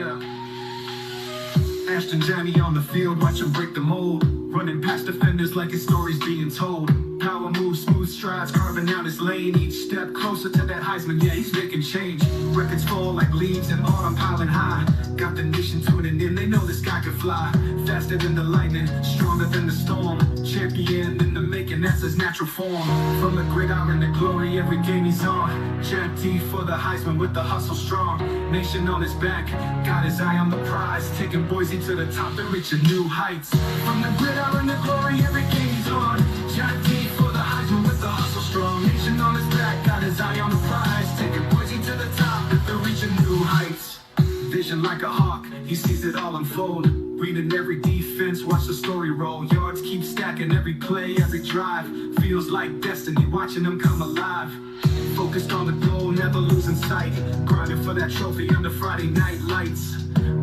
Yeah. Ashton Janney on the field, watch him break the mold. Running past defenders like his story's being told. Power moves, smooth strides, carving out his lane. Each step closer to that Heisman, yeah, he's making change. Records fall like leaves in autumn, piling high. Got the nation tuning in, they know this guy can fly. Faster than the lightning, stronger than the storm. Champion in the making, that's his natural form. From the gridiron to glory, every game he's on. Champion for the Heisman with the hustle strong. Nation on his back, got his eye on the prize. Taking Boise to the top and reaching new heights. From the gridiron to glory, every game he's on. Champion for the Heisman with the hustle strong. Nation on his back, got his eye on the prize. Taking Boise to the top and they're reaching new heights. Vision like a hawk, he sees it all unfold. Reading every defense, watch the story roll. Yards keep stacking, every play, every drive. Feels like destiny, watching them come alive. Focused on the goal, never losing sight. Grinding for that trophy under Friday night lights.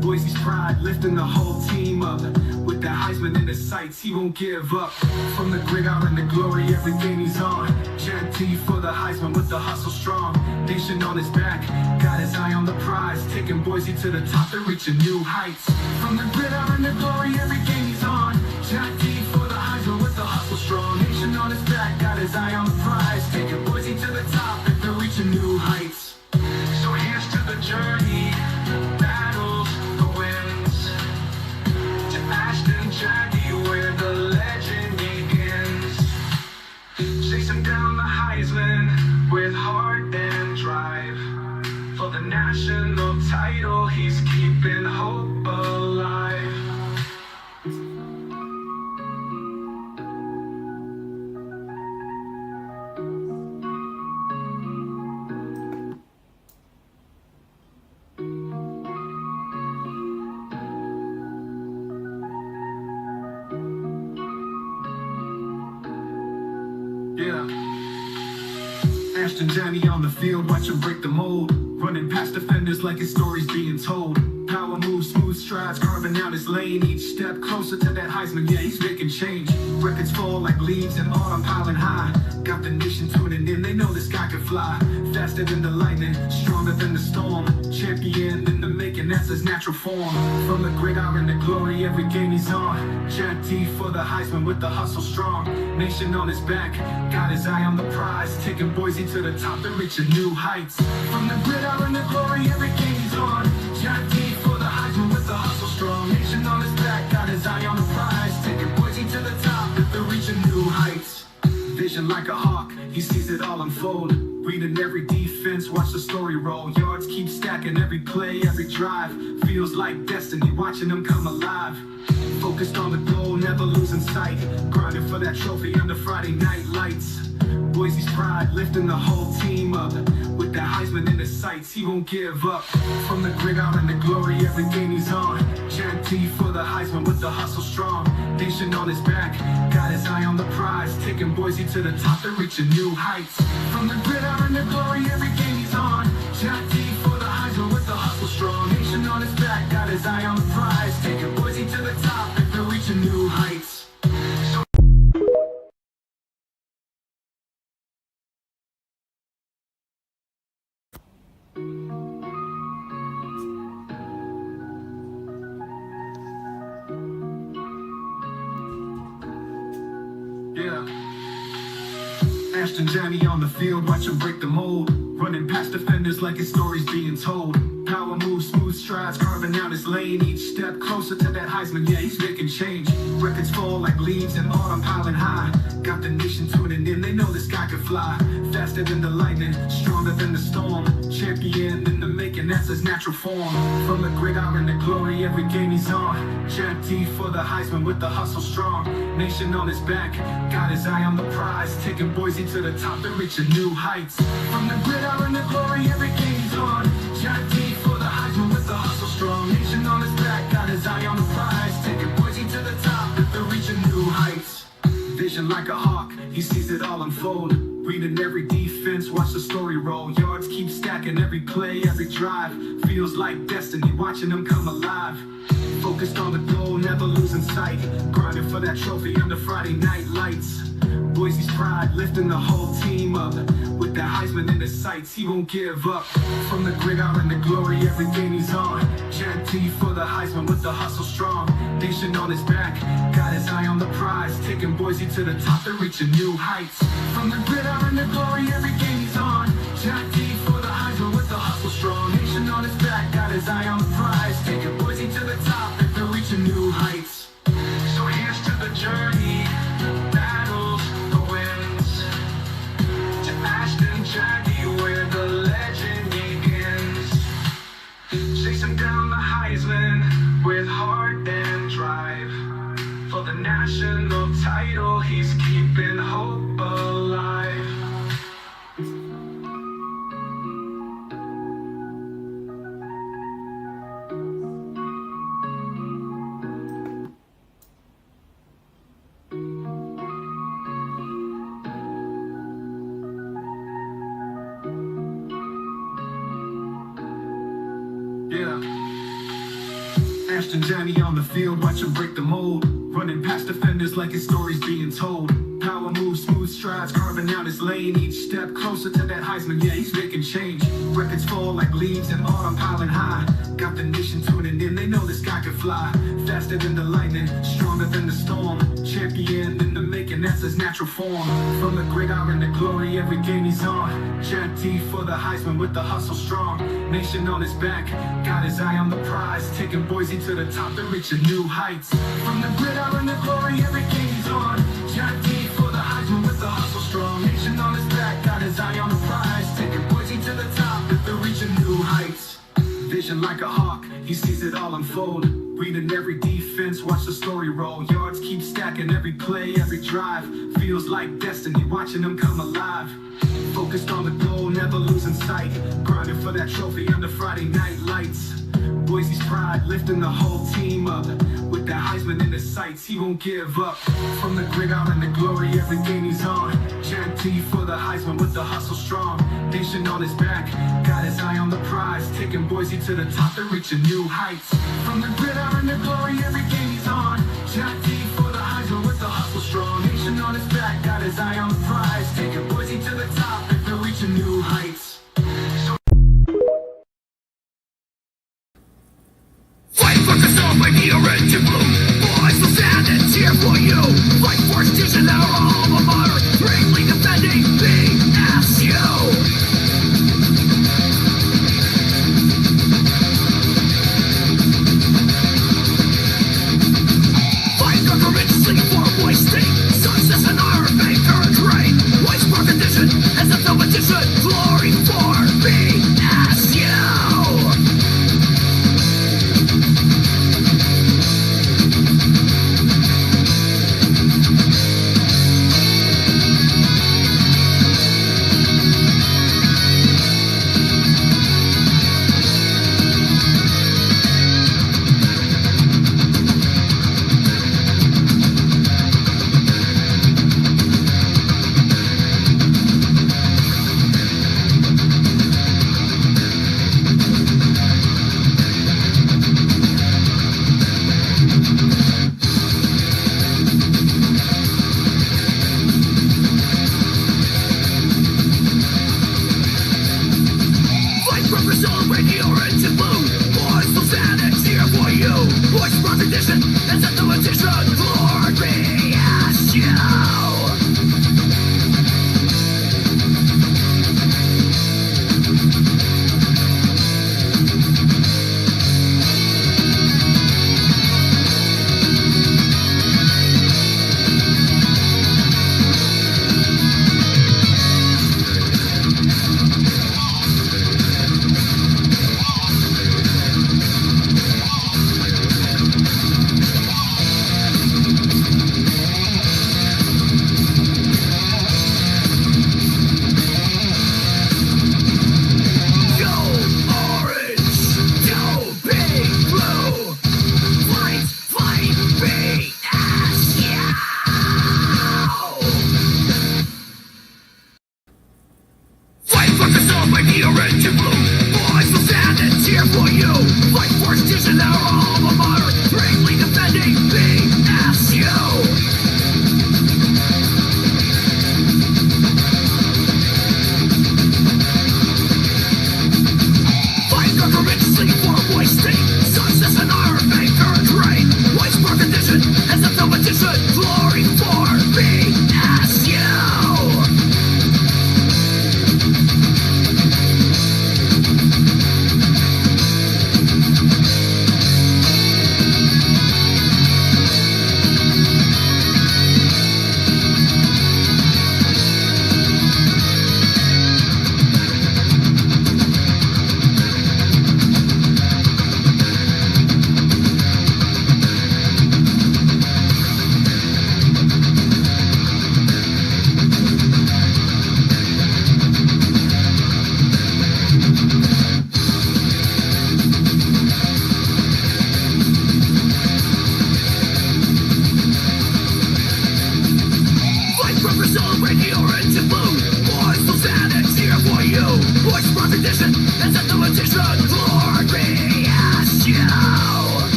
Boise's pride, lifting the whole team up. With the Heisman in his sights, he won't give up. From the gridiron to glory, every game he's on. Guaranteed for the Heisman with the hustle strong. Nation on his back, got his eye on the prize. Taking Boise to the top and reaching new heights. From the gridiron to glory, every game he's on. Guaranteed for the Heisman with the hustle strong. Nation on his back, got his eye on the prize. Taking Boise to the top and they're reaching new heights. So here's to the journey. Ashton where the legend begins. Chasing down the Heisman with heart and drive. For the national title, he's keeping hope alive. Yeah. Ashton Janney on the field, watch him break the mold. Running past defenders like his story's being told. Power moves, smooth strides, carving out his lane. Each step closer to that Heisman, yeah, he's making change. Records fall like leaves in autumn, piling high. Got the nation tuning in, they know this guy can fly. Faster than the lightning, stronger than the storm. Champion in the making, that's his natural form. From the gridiron to glory, every game he's on. Guaranteed for the Heisman with the hustle strong. Nation on his back, got his eye on the prize. Taking Boise to the top and reaching new heights. From the gridiron to glory, every game he's on. Guaranteed for the Heisman with the hustle strong. Nation on his back, got his eye on the prize. Taking Boise to the top and they're reaching new heights. Vision like a hawk, he sees it all unfold. Reading every defense, watch the story roll. Yards keep stacking, every play, every drive. Feels like destiny, watching them come alive. Focused on the goal, never losing sight. Grinding for that trophy under Friday night lights. Boise's pride, lifting the whole team up. With the Heisman in his sights, he won't give up. From the gridiron to glory, every game he's on. Guaranteed for the Heisman with the hustle strong. Nation on his back, got his eye on the prize. Taking Boise to the top and reaching new heights. From the gridiron to glory, every game he's on. Guaranteed for the Heisman with the hustle strong. Nation on his back, got his eye on the prize. Taking Boise to the top and they're reaching new heights. Yeah. Ashton Janney on the field, watch him break the mold. Running past defenders like his story's being told. Power moves, smooth strides, carving out his lane. Each step closer to that Heisman, yeah, he's making change. Records fall like leaves in autumn, piling high. Got the nation tuning in, they know this guy can fly. Faster than the lightning, stronger than the storm. Champion in the making, that's his natural form. From the gridiron to glory, every game he's on. Guaranteed for the Heisman with the hustle strong. Nation on his back, got his eye on the prize. Taking Boise to the top and reaching new heights. From the gridiron to glory, every game he's on. Guaranteed for the Heisman with the hustle strong. Nation on his back, got his eye on the prize. Taking Boise to the top and they're reaching new heights. Vision like a hawk, he sees it all unfold. Reading every defense, watch the story roll. Yards keep stacking, every play, every drive. Feels like destiny, watching them come alive. Focused on the goal, never losing sight. Grinding for that trophy under Friday night lights. Boise's pride, lifting the whole team up. With the Heisman in his sights, he won't give up. From the gridiron to glory, every game he's on. Guaranteed T for the Heisman with the hustle strong. Nation on his back, got his eye on the prize. Taking Boise to the top, they're reaching new heights. From the gridiron to glory, every game he's on. Jack T for the Heisman with the hustle strong. Nation on his back, got his eye on the prize. Taking Boise to the top, they're reaching new heights. So here's to the journey, the battles, the wins. To Ashton Jackie, where the legend begins. Chasing down the Heisman with heart and drive. For the national title, he's keeping hope alive. Yeah. Ashton Janney on the field, watch him break the mold. Running past defenders like his story's being told. Power moves, smooth strides, carving out his lane. Each step closer to that Heisman, yeah, he's making change. Records fall like leaves in autumn, piling high. Got the nation tuning in, they know this guy can fly. Faster than the lightning, stronger than the storm. Champion in the making, that's his natural form. From the gridiron to glory, every game he's on. Jack T for the Heisman with the hustle strong. Nation on his back, got his eye on the prize. Taking Boise to the top, they're reaching new heights. From the gridiron to glory, every game he's on. Jack T for the Heisman with the hustle strong. Nation on his back, got his eye on the prize. Taking Boise to the top, they're reaching new heights. Vision like a hawk, he sees it all unfold. Reading every defense, watch the story roll. Yards keep stacking, every play, every drive. Feels like destiny, watching them come alive. Focused on the goal, never losing sight. Grinding for that trophy under Friday night lights. Boise's pride, lifting the whole team up. With that Heisman in his sights, he won't give up. From the gridiron to glory, every game he's on. Jack T for the Heisman with the hustle strong. Nation on his back, got his eye on the prize. Taking Boise to the top, they're reaching new heights. From the gridiron to glory, every game he's on. Jack T for the Heisman with the hustle strong. Nation on his back, got his eye on the prize. Taking Boise to the top, they're reaching new heights. Fight for the soul, my the orange and blue. Boys will stand and cheer for you. Fight for institution, our alma mater. Bravely defending BSU. Fight religiously for Boise State. Success in our faith earned great. Boise Park edition as a competition. Glory for BSU.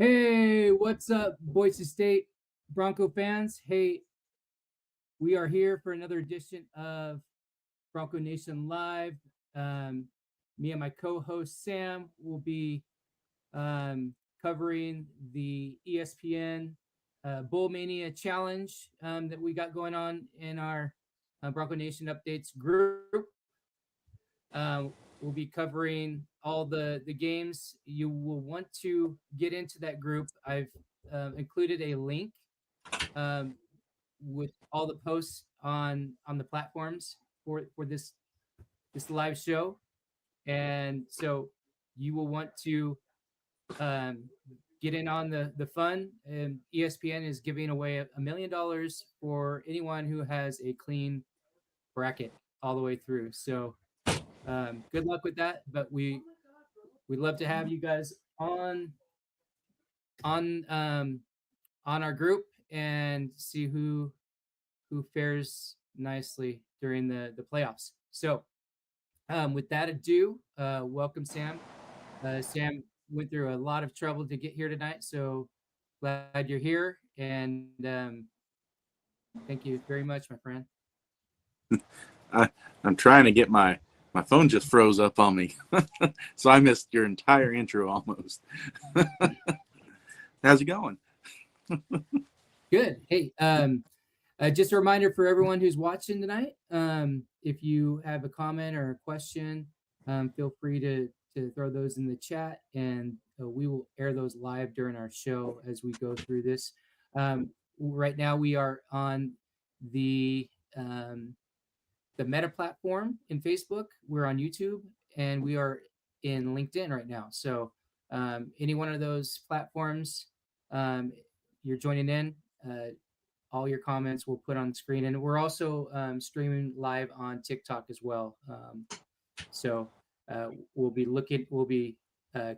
Hey, what's up, Boise State Bronco fans? Hey, we are here for another edition of Bronco Nation Live. Me and my co-host Sam will be covering the ESPN Bowl Mania challenge that we got going on in our Bronco Nation Updates group. We'll be covering all the games. You will want to get into that group. I've included a link with all the posts on the platforms for this live show, and so you will want to get in on the fun. And ESPN is giving away $1 million for anyone who has a clean bracket all the way through. So good luck with that. But we'd love to have you guys on our group and see who fares nicely during the playoffs. So with that ado, welcome Sam. Sam went through a lot of trouble to get here tonight, so glad you're here, and thank you very much, my friend. I'm trying to get my phone just froze up on me. So I missed your entire intro almost. How's it going? Good. Hey, just a reminder for everyone who's watching tonight, if you have a comment or a question, feel free to throw those in the chat, and we will air those live during our show as we go through this. Right now we are on the Meta platform in Facebook. We're on YouTube, and we are in LinkedIn right now. So any one of those platforms, you're joining in, all your comments we'll put on the screen. And we're also streaming live on TikTok as well. So we'll be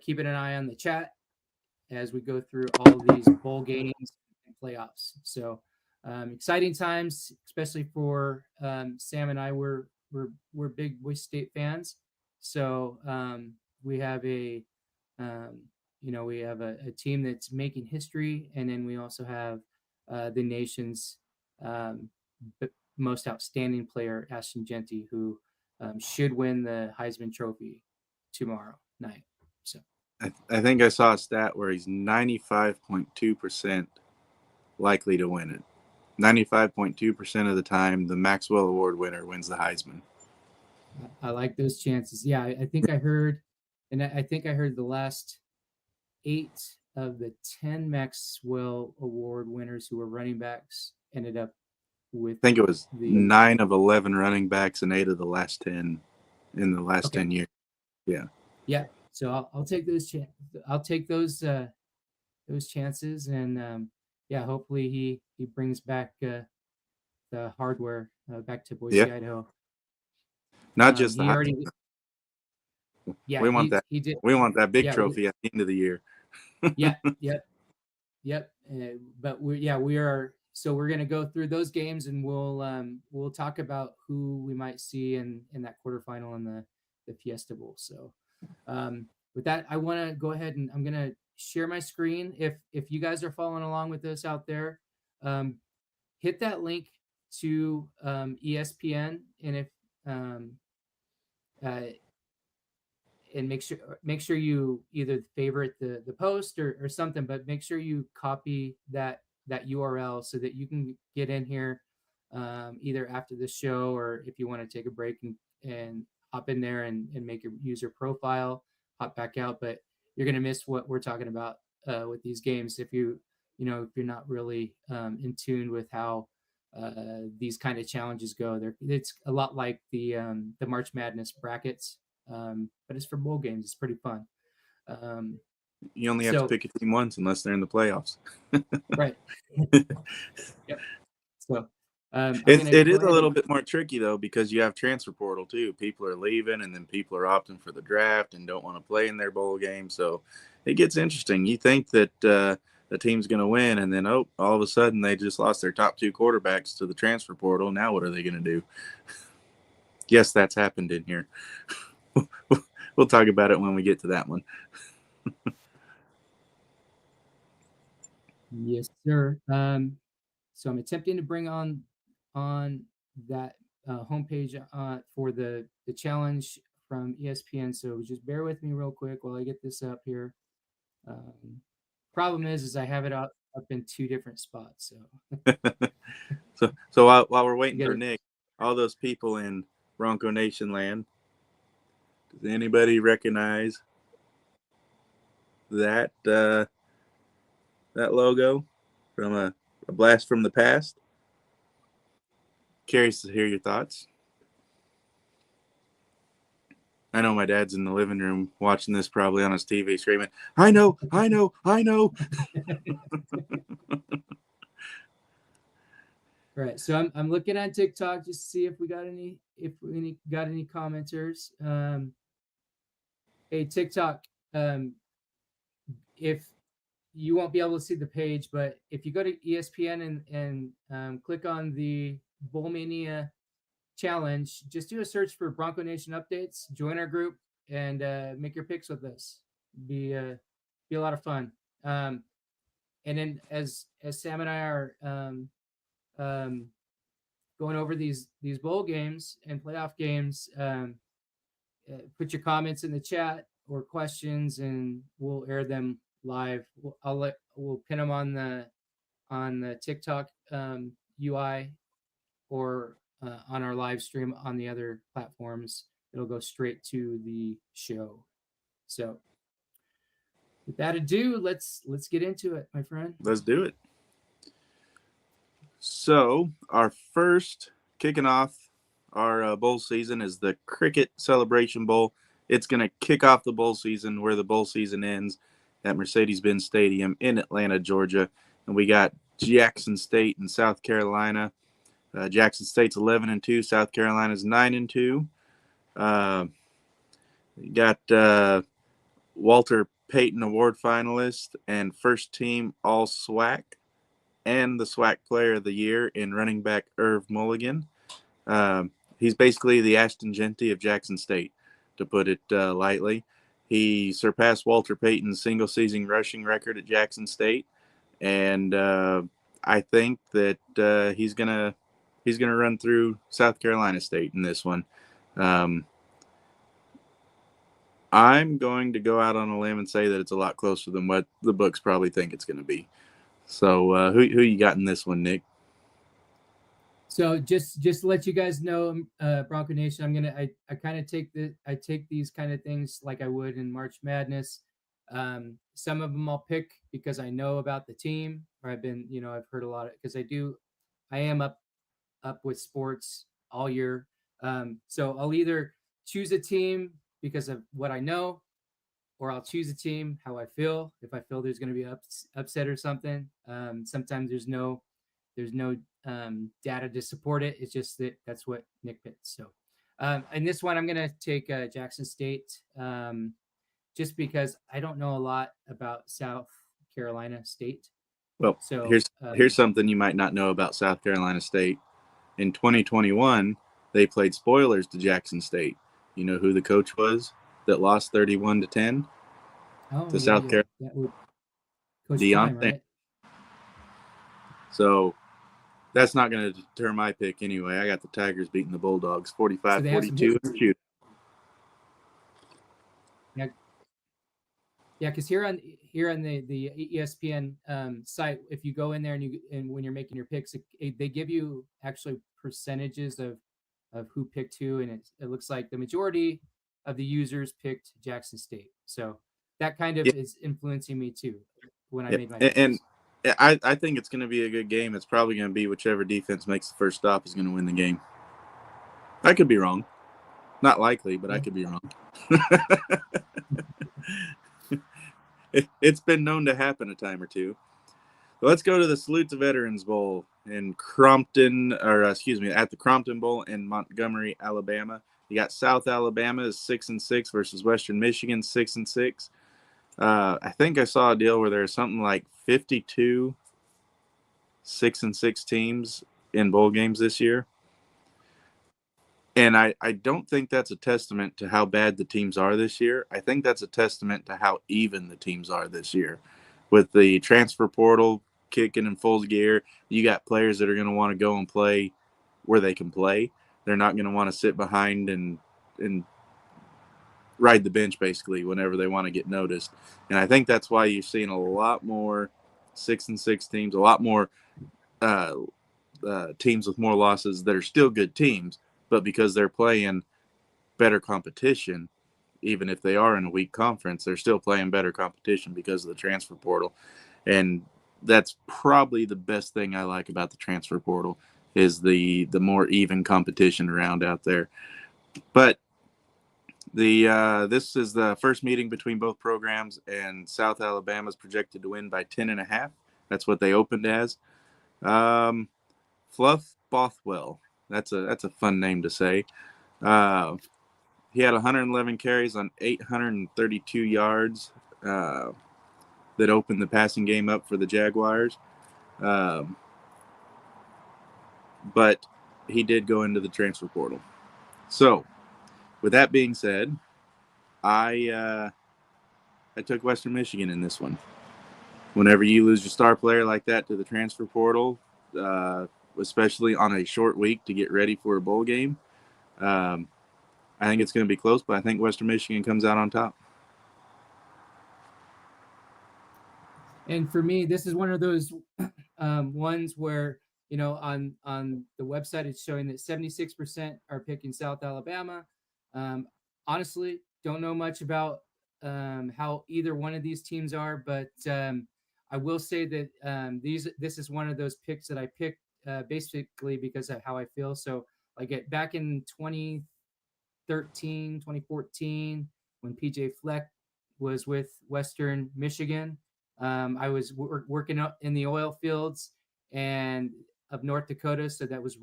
keeping an eye on the chat as we go through all of these bowl games and playoffs. So exciting times, especially for Sam and I. We're big Boise State fans, so we have a team that's making history, and then we also have the nation's most outstanding player, Ashton Jeanty, who should win the Heisman Trophy tomorrow night. So I think I saw a stat where he's 95.2% likely to win it. 95.2% of the time, the Maxwell Award winner wins the Heisman. I like those chances. Yeah, I think I heard, and I think I heard the last 8 of the 10 Maxwell Award winners who were running backs ended up with. I think it was 9 of 11 running backs and 8 of the last 10 in the last 10 years. Yeah. Yeah. So I'll take those. I'll take those chances, and hopefully he brings back the hardware back to Boise, Idaho. Not just he already. Yeah, we want that. He did. We want that big trophy at the end of the year. Yep. But we are. So we're gonna go through those games, and we'll talk about who we might see in that quarterfinal in the Fiesta Bowl. So with that, I want to go ahead and I'm gonna share my screen. If you guys are following along with us out there, hit that link to ESPN, and if and make sure you either favorite the post or something, but make sure you copy that URL so that you can get in here either after the show, or if you want to take a break and hop in there and make your user profile, hop back out. But you're going to miss what we're talking about with these games if you're not really in tune with how these kind of challenges go. It's a lot like the March Madness brackets, but it's for bowl games. It's pretty fun. You only have to pick a team once unless they're in the playoffs. Right. Yep. So it is a little bit more tricky though, because you have transfer portal too. People are leaving, and then people are opting for the draft and don't want to play in their bowl game. So it gets interesting. You think that the team's going to win, and then all of a sudden they just lost their top 2 quarterbacks to the transfer portal. Now what are they going to do? Yes, that's happened in here. We'll talk about it when we get to that one. Yes, sir. So I'm attempting to bring on that homepage for the challenge from ESPN. So just bear with me real quick while I get this up here. Um, Problem is I have it up in two different spots. So So while we're waiting get for it. Nick, all those people in Bronco Nation land, does anybody recognize that that logo from a blast from the past? Curious to hear your thoughts. I know my dad's in the living room watching this probably on his TV screaming, I know, I know, I know. Right. So I'm looking on TikTok just to see if we got any commenters. Hey TikTok, if you won't be able to see the page, but if you go to ESPN and click on the Bowl Mania challenge, just do a search for Bronco Nation Updates, join our group, and make your picks with us. Be a lot of fun. And then as Sam and I are um, going over these bowl games and playoff games, put your comments in the chat or questions, and we'll air them live. We'll pin them on the TikTok UI or on our live stream on the other platforms. It'll go straight to the show. So, with that ado, let's get into it, my friend. Let's do it. So our first kicking off our bowl season is the Cricket Celebration Bowl. It's going to kick off the bowl season where the bowl season ends at Mercedes-Benz Stadium in Atlanta, Georgia. And we got Jackson State and South Carolina. Jackson State's 11-2. South Carolina's 9-2. You got Walter Payton Award finalist and first team All SWAC and the SWAC Player of the Year in running back Irv Mulligan. He's basically the Ashton Genty of Jackson State, to put it lightly. He surpassed Walter Payton's single-season rushing record at Jackson State, and I think that he's gonna run through South Carolina State in this one. I'm going to go out on a limb and say that it's a lot closer than what the books probably think it's going to be. So who you got in this one, Nick? So just to let you guys know, Bronco Nation, I kind of take these kind of things like I would in March Madness. Some of them I'll pick because I know about the team, or I've heard a lot of, because I am up with sports all year. So I'll either choose a team because of what I know, or I'll choose a team how I feel. If I feel there's going to be upset or something, sometimes there's no data to support it. It's just that's what Nick picked. So in this one, I'm going to take Jackson State, just because I don't know a lot about South Carolina State. Well, so here's something you might not know about South Carolina State. In 2021, they played spoilers to Jackson State. You know who the coach was that lost 31-10 to South Carolina? Coach Prime, right? So that's not going to deter my pick anyway. I got the Tigers beating the Bulldogs 45-42. Yeah, because here on the ESPN site, if you go in there and when you're making your picks, they give you actually percentages of who picked who, and it looks like the majority of the users picked Jackson State. So that kind of is influencing me too when I made my picks. And I think it's going to be a good game. It's probably going to be whichever defense makes the first stop is going to win the game. I could be wrong. Not likely, but I could be wrong. It's been known to happen a time or two. But let's go to the Salute to Veterans Bowl in at the Crompton Bowl in Montgomery, Alabama. You got South Alabama is 6-6 versus Western Michigan 6-6. I think I saw a deal where there's something like 52 6-6 teams in bowl games this year. And I don't think that's a testament to how bad the teams are this year. I think that's a testament to how even the teams are this year. With the transfer portal kicking in full gear. You got players that are going to want to go and play where they can play. They're not going to want to sit behind and ride the bench basically whenever they want to get noticed. And I think that's why you're seeing a lot more 6-6 teams, a lot more teams with more losses that are still good teams, but because they're playing better competition, even if they are in a weak conference, they're still playing better competition because of the transfer portal. And that's probably the best thing I like about the transfer portal is the more even competition around out there. But this is the first meeting between both programs, and South Alabama is projected to win by 10.5. That's what they opened as. Fluff Bothwell. That's a fun name to say. He had 111 carries on 832 yards that opened the passing game up for the Jaguars. But he did go into the transfer portal. So, with that being said, I took Western Michigan in this one. Whenever you lose your star player like that to the transfer portal, especially on a short week to get ready for a bowl game, I think it's going to be close, but I think Western Michigan comes out on top. And for me, this is one of those ones where, on the website, it's showing that 76% are picking South Alabama. Honestly, don't know much about how either one of these teams are, but I will say that this is one of those picks that I picked basically because of how I feel. So like back in 2013, 2014, when PJ Fleck was with Western Michigan, I was working up in the oil fields and of North Dakota, so that was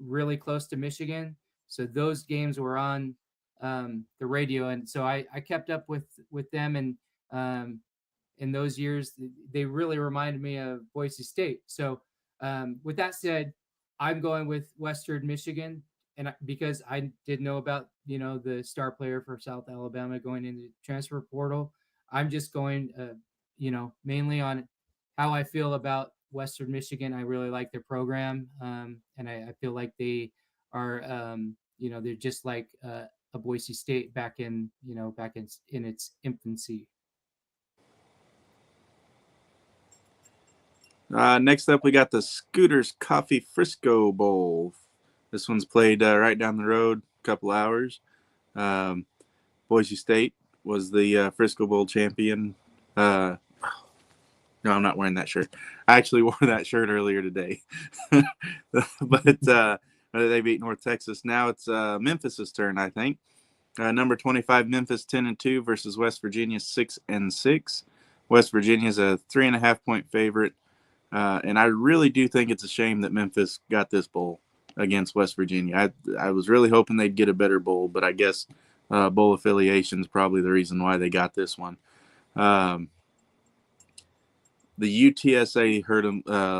really close to Michigan. So those games were on the radio, and so I kept up with them. And in those years, they really reminded me of Boise State. So with that said, I'm going with Western Michigan, and because I did know about the star player for South Alabama going into the transfer portal, I'm just going mainly on how I feel about Western Michigan. I really like their program, and I feel like they are they're just like a Boise State back in its infancy. Next up, we got the Scooters Coffee Frisco Bowl. This one's played right down the road, a couple hours. Boise State was the Frisco Bowl champion. No, I'm not wearing that shirt. I actually wore that shirt earlier today. But they beat North Texas. Now it's Memphis's turn, I think. Number 25, Memphis 10-2 versus West Virginia 6-6. West Virginia is a 3.5-point favorite. And I really do think it's a shame that Memphis got this bowl against West Virginia. I was really hoping they'd get a better bowl, but I guess bowl affiliation is probably the reason why they got this one. The UTSA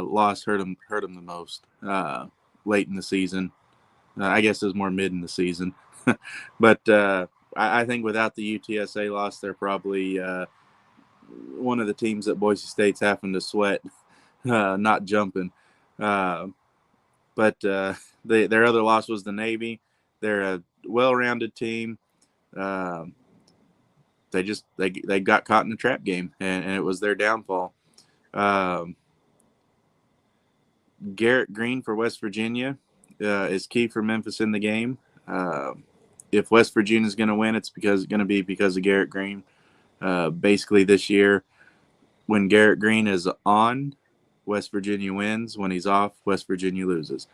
loss hurt them the most late in the season. I guess it was more mid in the season. But I think without the UTSA loss, they're probably one of the teams that Boise State's having to sweat. Not jumping. But their other loss was the Navy. They're a well-rounded team. They got caught in the trap game, and it was their downfall. Garrett Green for West Virginia is key for Memphis in the game. If West Virginia is going to win, it's going to be because of Garrett Green. Basically, this year, when Garrett Green is on, West Virginia wins. When he's off, West Virginia loses.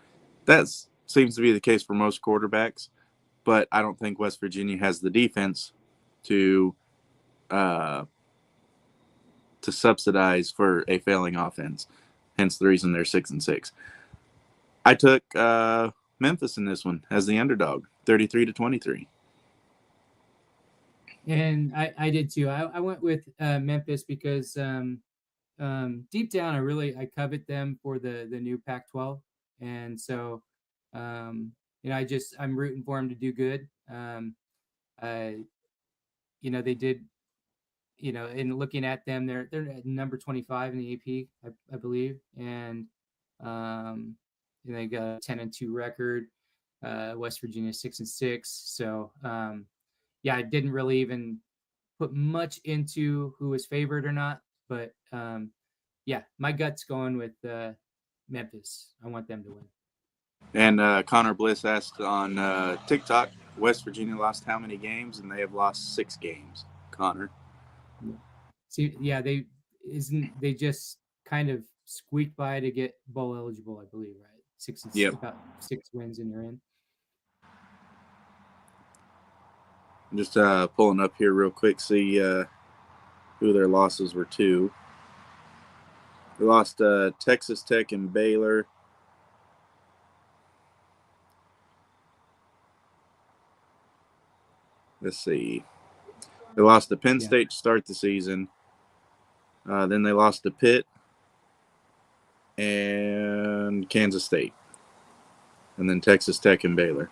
That seems to be the case for most quarterbacks, but I don't think West Virginia has the defense to subsidize for a failing offense. Hence the reason they're 6-6. I took Memphis in this one as the underdog, 33-23. And I did too. I went with Memphis because deep down, I covet them for the new Pac-12, and so I'm rooting for them to do good. They did in looking at them, they're at number 25 in the AP, I believe, and they got a 10-2 record. West Virginia 6-6. So yeah, I didn't really even put much into who was favored or not, but yeah, my gut's going with Memphis. I want them to win. And Connor Bliss asked on TikTok, West Virginia lost how many games? And they have lost 6 games. Connor. See, yeah, they just kind of squeaked by to get bowl eligible, I believe, right? About 6 wins and you're in. I'm just pulling up here real quick, see who their losses were to. They lost Texas Tech and Baylor. Let's see. They lost to Penn State to start the season. Then they lost to Pitt and Kansas State. And then Texas Tech and Baylor.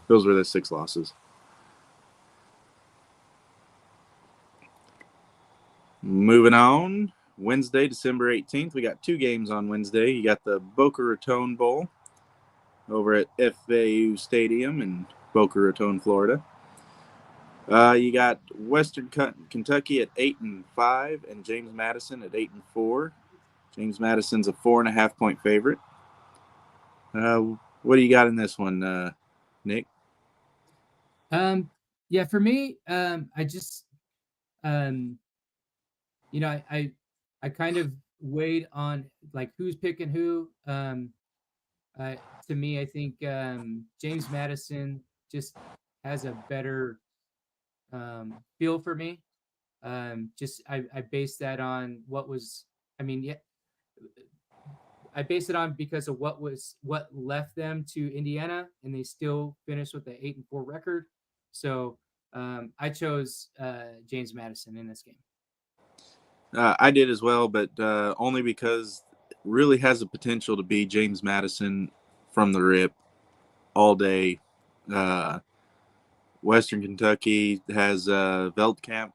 Those were the 6 losses. Moving on. Wednesday, December 18th. We got 2 games on Wednesday. You got the Boca Raton Bowl over at FAU Stadium in Boca Raton, Florida. You got Western Kentucky at 8-5 and James Madison at 8-4. James Madison's a 4.5-point favorite. What do you got in this one, Nick? Yeah, for me, I just, I kind of weighed on like who's picking who. To me, I think James Madison just has a better feel for me. I based that on what was. I mean, yeah, I based it on because of what left them to Indiana, and they still finished with the 8-4 record. So I chose James Madison in this game. I did as well, but only because it really has the potential to be James Madison from the rip all day. Western Kentucky has Veldkamp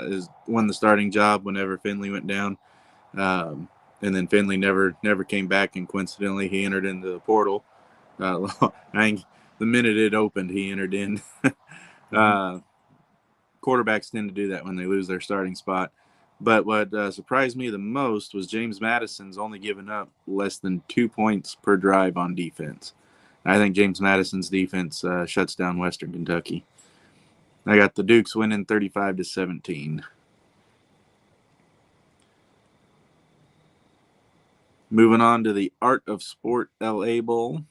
is won the starting job whenever Finley went down, and then Finley never came back, and coincidentally he entered into the portal. I think the minute it opened, he entered in. Quarterbacks tend to do that when they lose their starting spot. But what surprised me the most was James Madison's only given up less than 2 points per drive on defense. I think James Madison's defense shuts down Western Kentucky. I got the Dukes winning 35-17. Moving on to the Art of Sport LA Bowl.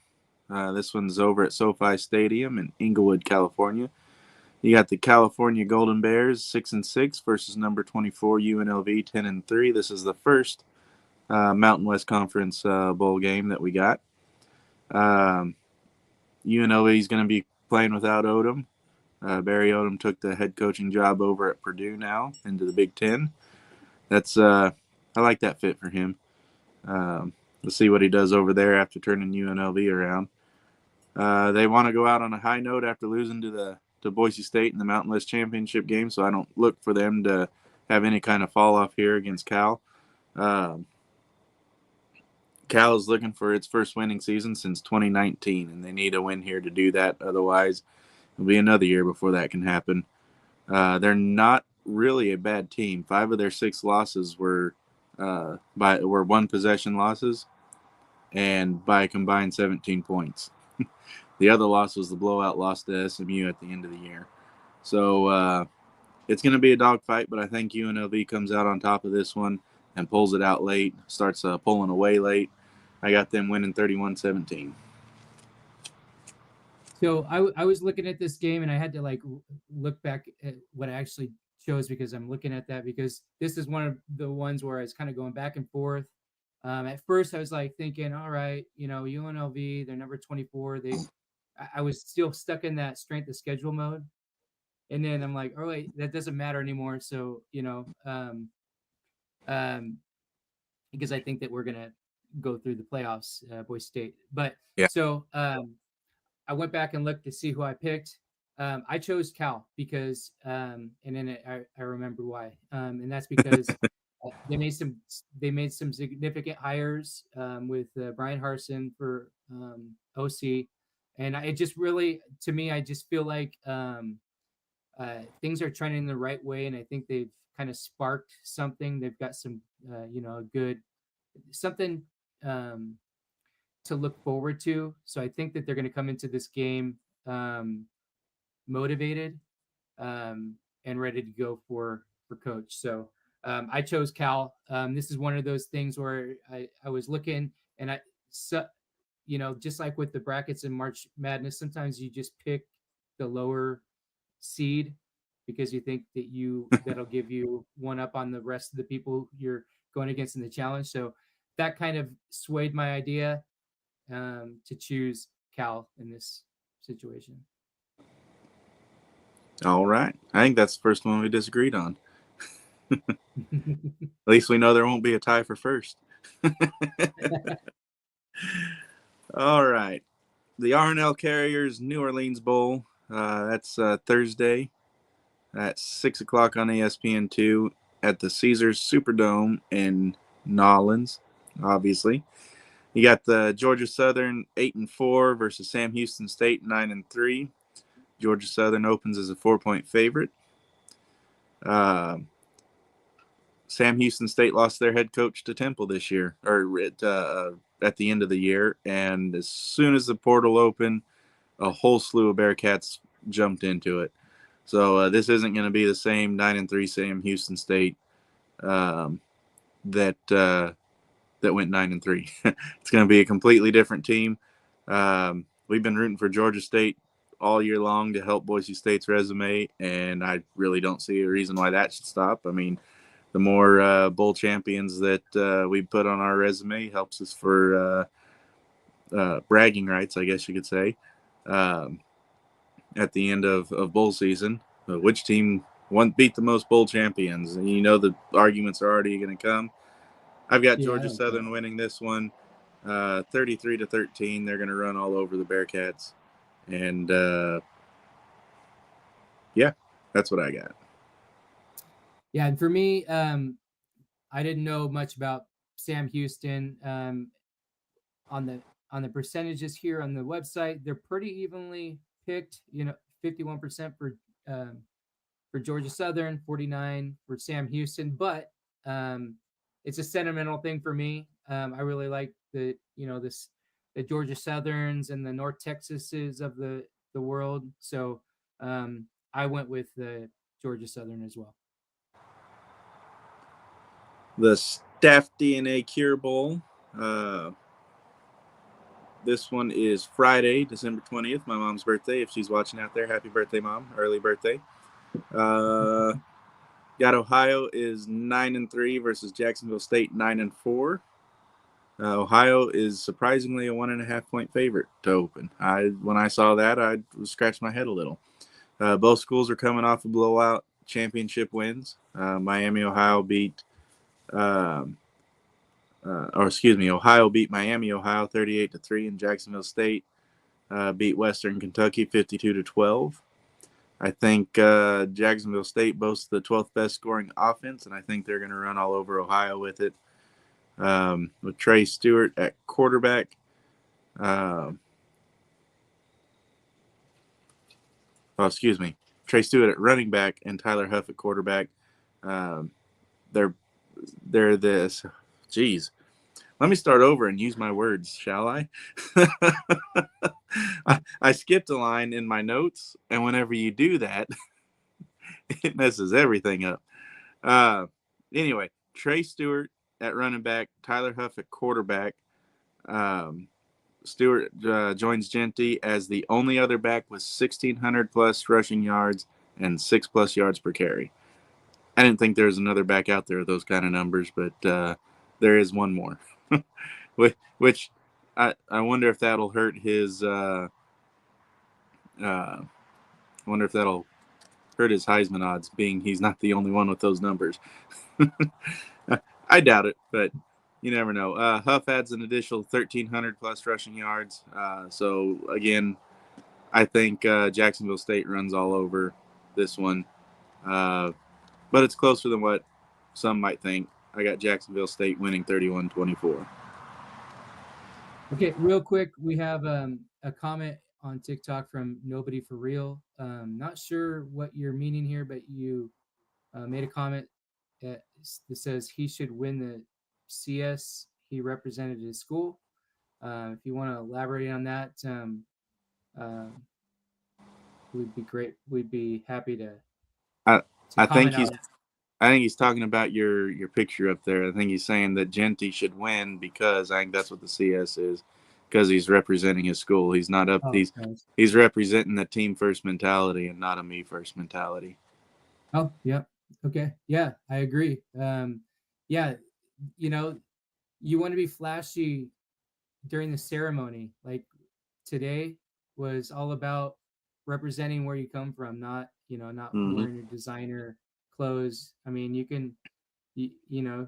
This one's over at SoFi Stadium in Inglewood, California. You got the California Golden Bears 6-6 versus number 24 UNLV 10-3. This is the first Mountain West Conference bowl game that we got. UNLV is going to be playing without Odom. Barry Odom took the head coaching job over at Purdue now into the Big Ten. That's I like that fit for him. Let's see what he does over there after turning UNLV around. They want to go out on a high note after losing to Boise State in the Mountain West Championship game, so I don't look for them to have any kind of fall off here against Cal. Cal is looking for its first winning season since 2019, and they need a win here to do that. Otherwise, it'll be another year before that can happen. They're not really a bad team. 5 of their 6 losses were one possession losses, and by a combined 17 points. The other loss was the blowout loss to SMU at the end of the year. So it's going to be a dogfight, but I think UNLV comes out on top of this one and pulls it out late, starts pulling away late. I got them winning 31-17. So I was looking at this game, and I had to look back at what I actually chose because I'm looking at that because this is one of the ones where I was kind of going back and forth. At first, I was thinking, all right, UNLV, they're number 24. I was still stuck in that strength of schedule mode. And then I'm like, oh, wait, that doesn't matter anymore. So, because I think that we're going to go through the playoffs, Boise State. But yeah. So I went back and looked to see who I picked. I chose Cal because, and then I remember why, and that's because they made some significant hires with Brian Harsin for OC, and it just really, to me, I just feel like things are trending the right way, and I think they've kind of sparked something. They've got some, a good something um, to look forward to. So I think that they're going to come into this game motivated and ready to go for coach. So I chose Cal. This is one of those things where I was looking and so, just like with the brackets in March Madness, sometimes you just pick the lower seed because you think that'll give you one up on the rest of the people you're going against in the challenge. So that kind of swayed my idea to choose Cal in this situation. All right. I think that's the first one we disagreed on. At least we know there won't be a tie for first. All right. The R&L Carriers New Orleans Bowl. That's Thursday at 6 o'clock on ESPN2 at the Caesars Superdome in Nolens, obviously. You got the Georgia Southern 8-4 versus Sam Houston State 9-3. Georgia Southern opens as a 4-point favorite. Sam Houston State lost their head coach to Temple this year, or at the end of the year. And as soon as the portal opened, a whole slew of Bearcats jumped into it. So this isn't going to be the same 9-3 Sam Houston State that went 9-3. It's going to be a completely different team. We've been rooting for Georgia State all year long to help Boise State's resume, and I really don't see a reason why that should stop. I mean, the more bowl champions that we put on our resume helps us for bragging rights, I guess you could say, at the end of bowl season. Which team beat the most bowl champions? And the arguments are already going to come. I've got Georgia Southern winning this one 33-13. They're going to run all over the Bearcats. And, that's what I got. Yeah, and for me, I didn't know much about Sam Houston. On the percentages here on the website, they're pretty evenly picked. 51% for Georgia Southern, 49 for Sam Houston. But it's a sentimental thing for me. I really like the Georgia Southerns and the North Texases of the world. So I went with the Georgia Southern as well. The Staff DNA Cure Bowl. This one is Friday, December 20th, my mom's birthday. If she's watching out there, happy birthday, Mom. Early birthday. Got Ohio is 9-3 versus Jacksonville State 9-4. Ohio is surprisingly a 1.5-point favorite to open. When I saw that, I scratched my head a little. Both schools are coming off of blowout championship wins. Ohio beat Miami, Ohio 38-3, and Jacksonville State beat Western Kentucky 52-12. I think Jacksonville State boasts the 12th best scoring offense, and I think they're going to run all over Ohio with it. With Trey Stewart at quarterback. Trey Stewart at running back and Tyler Huff at quarterback. They're this. Geez. Let me start over and use my words, shall I? I skipped a line in my notes, and whenever you do that, it messes everything up. Anyway, Trey Stewart at running back, Tyler Huff at quarterback. Stewart joins Genty as the only other back with 1,600 plus rushing yards and 6+ yards per carry. I didn't think there was another back out there with those kind of numbers, but there is one more, which I wonder if that'll hurt his. I wonder if that'll hurt his Heisman odds, being he's not the only one with those numbers. I doubt it, but you never know. Huff adds an additional 1,300 plus rushing yards. So again, I think Jacksonville State runs all over this one, but it's closer than what some might think. I got Jacksonville State winning 31-24. Okay, real quick, we have a comment on TikTok from Nobody for Real. Not sure what you're meaning here, but you made a comment that says he should win the CS. He represented his school. If you want to elaborate on that, we'd be great. We'd be happy to I I think comment he's on. I think he's talking about your picture up there. I think he's saying that Genty should win because I think that's what the CS is, because he's representing his school. He's not up. Oh, nice. He's representing the team first mentality and not a me first mentality. Oh, yeah. Okay. Yeah, I agree. Yeah, you know, you want to be flashy during the ceremony. Like today was all about representing where you come from, not not Mm-hmm. wearing your designer clothes. I mean, you can, you know,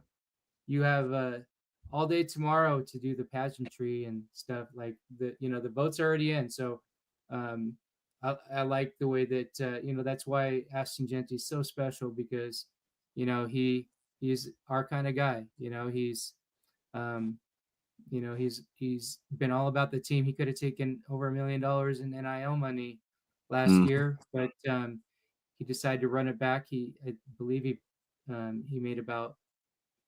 you have all day tomorrow to do the pageantry and stuff. Like the vote's already in, so um, I like the way that that's why Ashton Genty is so special, because he's our kind of guy. Um, he's been all about the team. He could have taken over $1 million in NIL money last Mm-hmm. year, but he decided to run it back. I believe he made about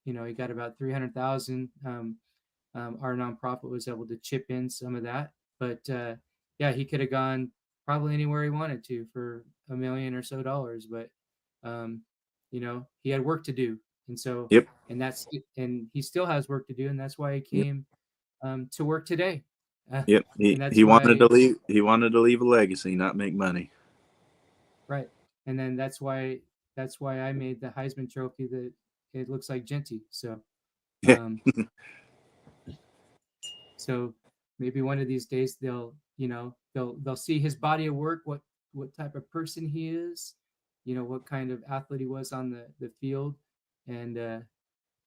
he got about 300,000. Our nonprofit was able to chip in some of that, but yeah, he could have gone probably anywhere he wanted to for $1 million or so dollars, but he had work to do, and so Yep. and he still has work to do, and that's why he Yep. came to work today. Yep. And that's He wanted why, to leave. He wanted to leave a legacy, not make money. right? And then that's why I made the Heisman Trophy that it looks like Genty. So, Yeah. um, so maybe one of these days they'll see his body of work, what type of person he is, what kind of athlete he was on the field, and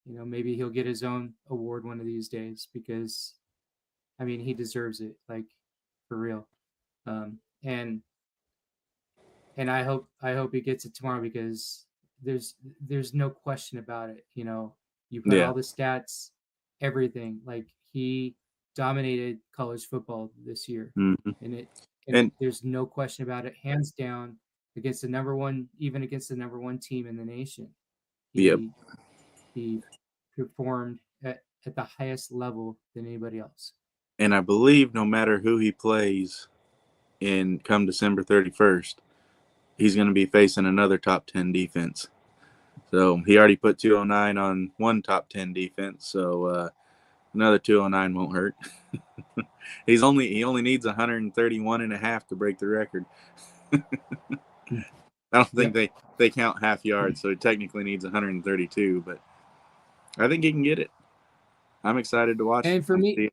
maybe he'll get his own award one of these days, because I mean, he deserves it, like, for real. And I hope he gets it tomorrow, because there's no question about it. You put Yeah. all the stats, everything. Like, he dominated college football this year, Mm-hmm. and there's no question about it. Hands down, against the number one team in the nation. Yep. He performed at the highest level than anybody else. And I believe no matter who he plays come December 31st, he's going to be facing another top 10 defense. So he already put 209 on one top 10 defense. So another 209 won't hurt. He only needs 131.5 to break the record. I don't think they count half yards, so he technically needs 132, but I think he can get it. I'm excited to watch. And for me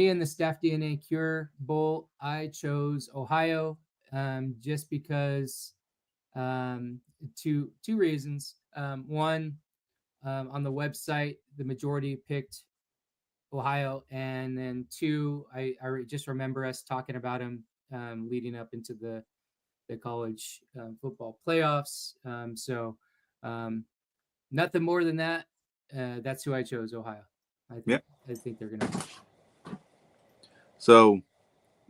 in the Staff DNA Cure Bowl, I chose Ohio, just because two reasons. One, on the website, the majority picked Ohio, and then two, I just remember us talking about him leading up into the college football playoffs. So nothing more than that. That's who I chose, Ohio. I think they're gonna. So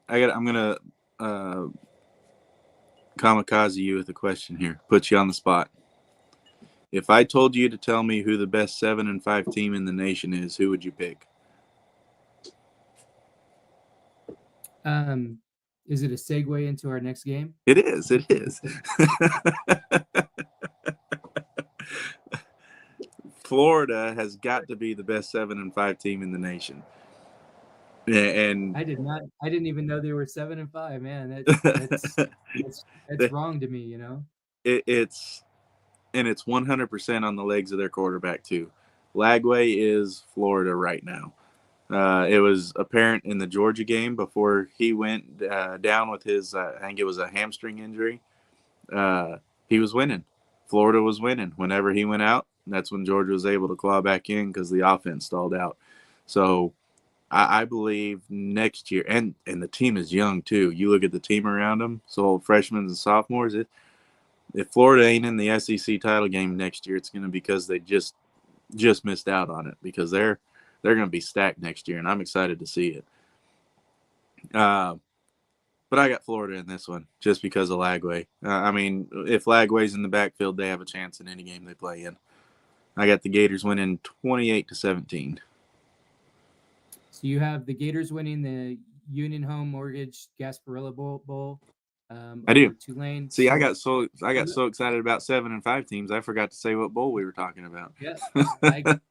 I'm gonna kamikaze you with a question here. Put you on the spot. If I told you to tell me who the best 7-5 team in the nation is, who would you pick? Is it a segue into our next game? It is. It is. Florida has got to be the best 7-5 team in the nation. And I didn't even know they were 7-5, man. That's wrong to me, It's 100% on the legs of their quarterback too. Lagway is Florida right now. It was apparent in the Georgia game before he went down with his, I think it was a hamstring injury. He was winning. Florida was winning. Whenever he went out, that's when Georgia was able to claw back in because the offense stalled out. So I believe next year, and the team is young too. You look at the team around them, so freshmen and sophomores. If Florida ain't in the SEC title game next year, it's going to be because they just missed out on it, because they're going to be stacked next year, and I'm excited to see it. But I got Florida in this one just because of Lagway. I mean, if Lagway's in the backfield, they have a chance in any game they play in. I got the Gators winning 28-17. So you have the Gators winning the Union Home Mortgage Gasparilla Bowl. I do. Tulane. See, I got so excited about 7 and 5 teams, I forgot to say what bowl we were talking about. Yeah, I got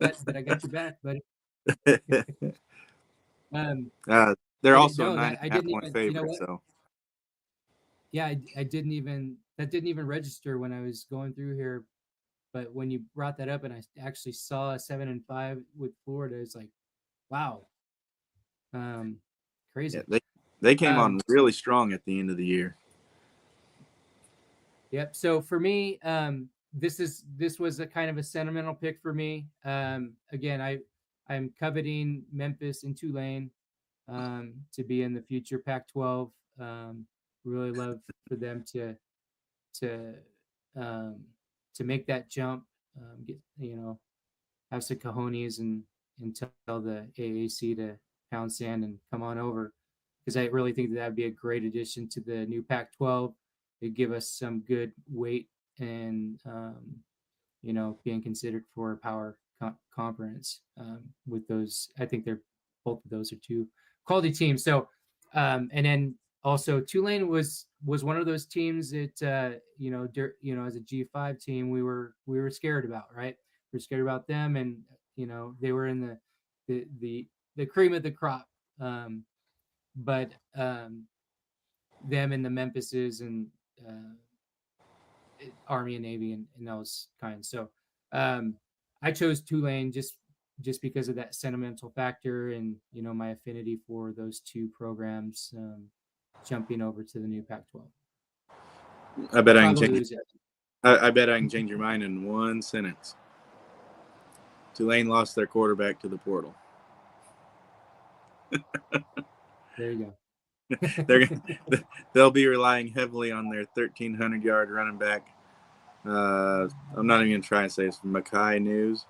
your back, buddy. They're also a I 9.5 point even, favorite. So yeah, I didn't even register when I was going through here. But when you brought that up and I actually saw a 7 and 5 with Florida, it's like, wow, crazy. yeah, they came on really strong at the end of the year. Yep. So for me, this was a kind of a sentimental pick for me. Again, I'm coveting Memphis and Tulane to be in the future Pac-12. Really love for them to make that jump. Get, have some cojones and tell the AAC to pound sand and come on over, because I really think that would be a great addition to the new Pac-12. It'd give us some good weight and being considered for a power conference with those. I think they're both of those are two quality teams. So and then also Tulane was one of those teams that as a G5 team we were scared about, right? We're scared about them, and they were in the cream of the crop. But them and the Memphises and Army and Navy and those kinds. So I chose Tulane just because of that sentimental factor and my affinity for those two programs jumping over to the new Pac-12. I bet I bet I can change your mind in one sentence. Tulane lost their quarterback to the portal. There you go. They'll be relying heavily on their 1,300-yard running back. I'm not even going to try and say it's Mackay Hughes.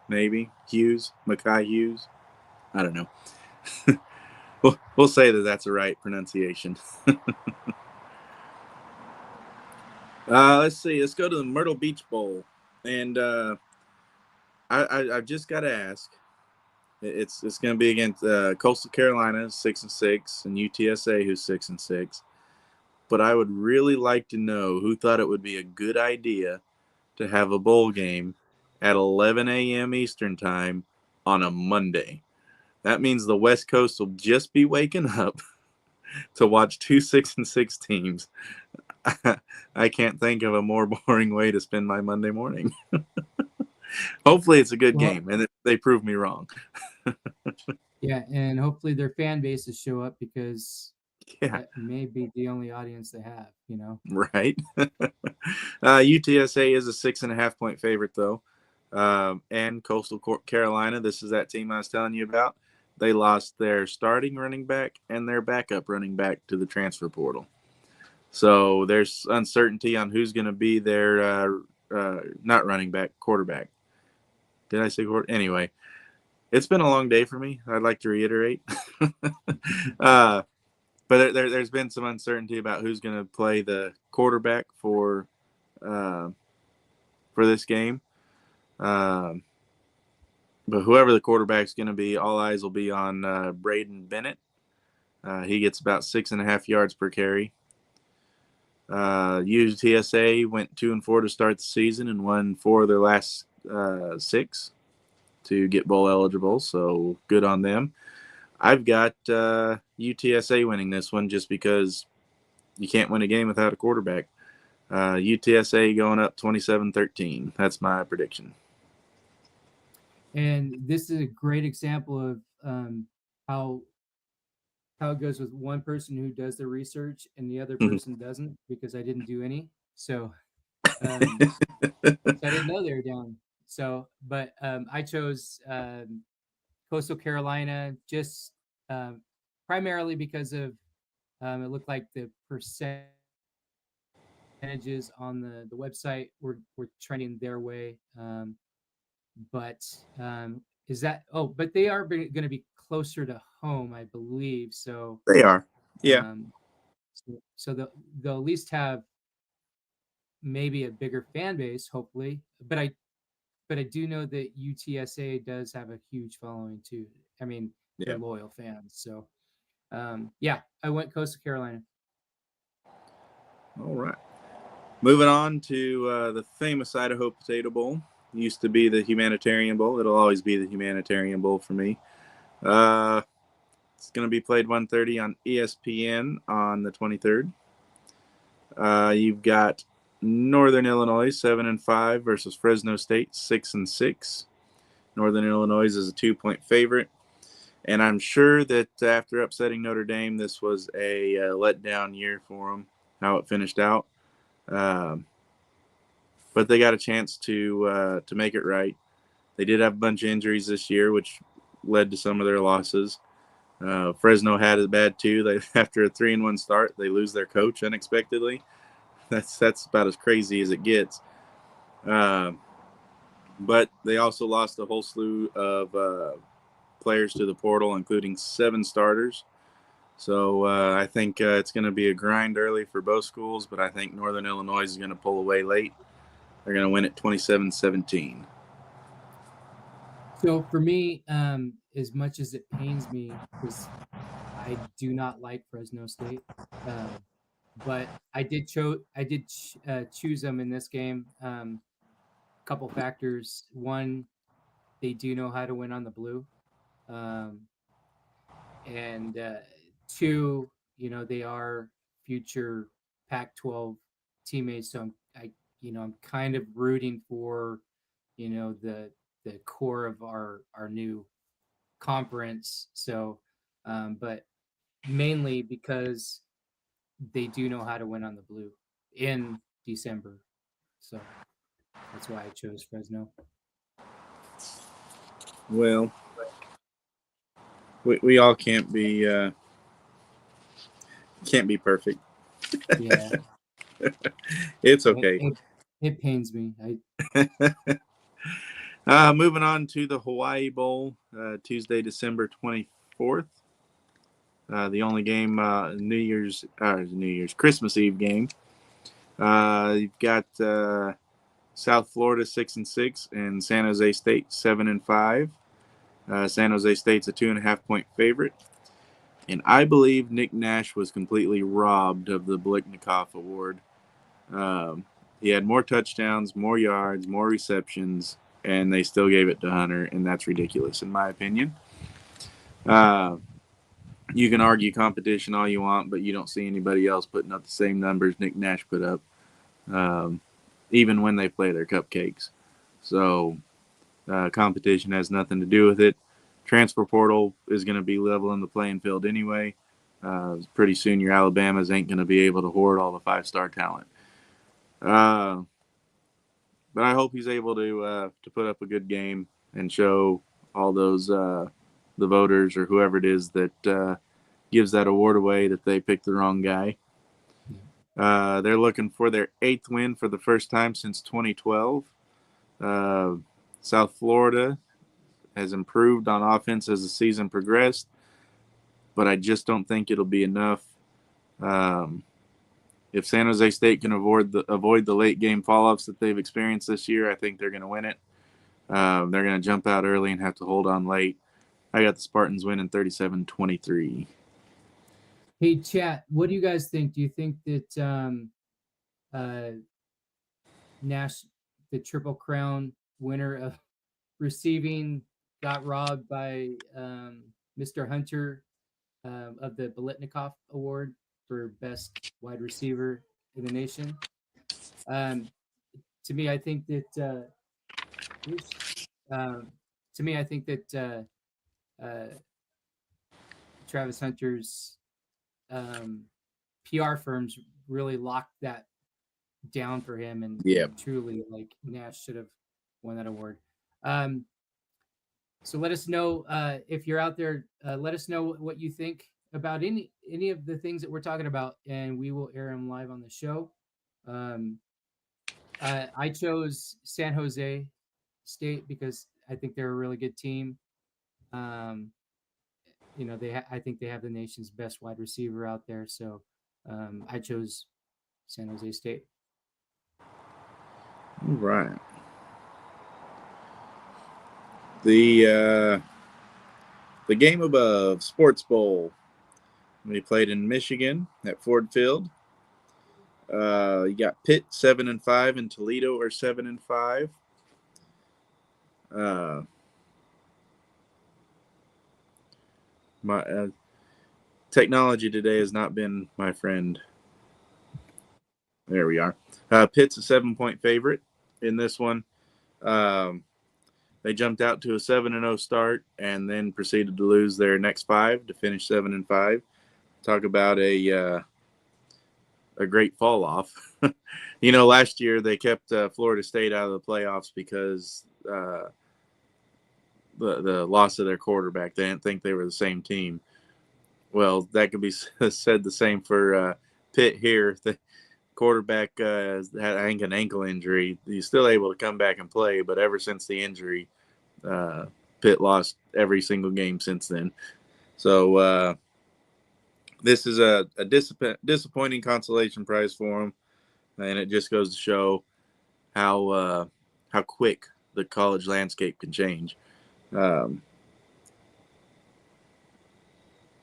I don't know. We'll say that's a right pronunciation. Let's see. Let's go to the Myrtle Beach Bowl, and I've just got to ask. It's going to be against Coastal Carolina, 6-6, and UTSA, who's 6-6. But I would really like to know who thought it would be a good idea to have a bowl game at 11 a.m. Eastern time on a Monday. That means the West Coast will just be waking up to watch two 6-6 teams. I can't think of a more boring way to spend my Monday morning. Hopefully it's a good game, and they prove me wrong. Yeah, and hopefully their fan bases show up, because that may be the only audience they have, Right. UTSA is a 6.5 point favorite, though. And Coastal Carolina, this is that team I was telling you about. They lost their starting running back and their backup running back to the transfer portal. So there's uncertainty on who's going to be their not running back, quarterback. Did I say quarterback? Anyway, it's been a long day for me. I'd like to reiterate. But there's been some uncertainty about who's going to play the quarterback for this game. But whoever the quarterback's going to be, all eyes will be on Braden Bennett. He gets about 6.5 yards per carry. UTSA went 2-4 to start the season and won 4 of their last 6 to get bowl eligible. So good on them. I've got UTSA winning this one just because you can't win a game without a quarterback. UTSA going up 27-13. That's my prediction. And this is a great example of how it goes with one person who does the research and the other person doesn't, because I didn't do any. So, so I didn't know they were down. So, but I chose Coastal Carolina just primarily because of it looked like the percentages on the website were trending their way. But is that? Oh, but they are going to be closer to home, I believe. So, They are. Yeah. um, so they'll at least have maybe a bigger fan base, hopefully. But I do know that UTSA does have a huge following too. I mean, Yeah. they're loyal fans. So, yeah, I went Coastal Carolina. All right. Moving on to the famous Idaho Potato Bowl. Used to be the Humanitarian Bowl. It'll always be the Humanitarian Bowl for me. It's going to be played 1:30 on ESPN on the 23rd. You've got Northern Illinois 7-5 versus Fresno State 6-6. Northern Illinois is a 2-point favorite, and I'm sure that after upsetting Notre Dame, this was a letdown year for them. How it finished out, but they got a chance to make it right. They did have a bunch of injuries this year, which led to some of their losses. Fresno had it bad too. They after a 3-1 start, they lose their coach unexpectedly. That's about as crazy as it gets. But they also lost a whole slew of players to the portal, including 7 starters. So I think it's going to be a grind early for both schools, but I think Northern Illinois is going to pull away late. They're going to win it 27-17. So for me, as much as it pains me, because I do not like Fresno State, but I did choose them in this game. Couple factors. One, they do know how to win on the blue, and two, they are future Pac-12 teammates. So I'm kind of rooting for, the core of our new conference. So, but mainly because they do know how to win on the blue in December. So that's why I chose Fresno. Well, we all can't be perfect. Yeah, It's okay. it pains me. Moving on to the Hawaii Bowl, Tuesday, December 24th. The only game, New Year's Christmas Eve game. You've got South Florida 6-6 and San Jose State 7-5. San Jose State's a 2.5-point favorite, and I believe Nick Nash was completely robbed of the Biletnikoff Award. He had more touchdowns, more yards, more receptions, and they still gave it to Hunter, and that's ridiculous in my opinion. You can argue competition all you want, but you don't see anybody else putting up the same numbers Nick Nash put up, even when they play their cupcakes. So competition has nothing to do with it. Transfer portal is going to be leveling the playing field anyway. Pretty soon your Alabamas ain't going to be able to hoard all the 5-star talent. But I hope he's able to put up a good game and show all those the voters or whoever it is that gives that award away that they picked the wrong guy. They're looking for their 8th win for the first time since 2012. South Florida has improved on offense as the season progressed, but I just don't think it'll be enough. If San Jose State can avoid the late game fall-offs that they've experienced this year, I think they're going to win it. They're going to jump out early and have to hold on late. I got the Spartans winning 37-23. Hey, chat, what do you guys think? Do you think that Nash, the Triple Crown winner of receiving, got robbed by Mr. Hunter of the Biletnikoff Award for best wide receiver in the nation? To me, I think that Travis Hunter's PR firms really locked that down for him, and truly, like, Nash should have won that award. So let us know if you're out there. Let us know what you think about any of the things that we're talking about, and we will air them live on the show. Um, I chose San Jose State because I think they're a really good team. Um, I think they have the nation's best wide receiver out there, so I chose San Jose State. All right. The game above, Sports Bowl. We played in Michigan at Ford Field. You got Pitt 7-5 and Toledo are 7-5. My technology today has not been my friend. There we are. Pitt's a 7-point favorite in this one. They jumped out to a 7-0 start and then proceeded to lose their next 5 to finish 7-5. Talk about a great fall off. Last year they kept Florida State out of the playoffs because the loss of their quarterback. They didn't think they were the same team. Well, that could be said the same for Pitt here. The quarterback had, I think, an ankle injury. He's still able to come back and play, but ever since the injury, Pitt lost every single game since then. So this is a disappointing consolation prize for them, and it just goes to show how quick the college landscape can change.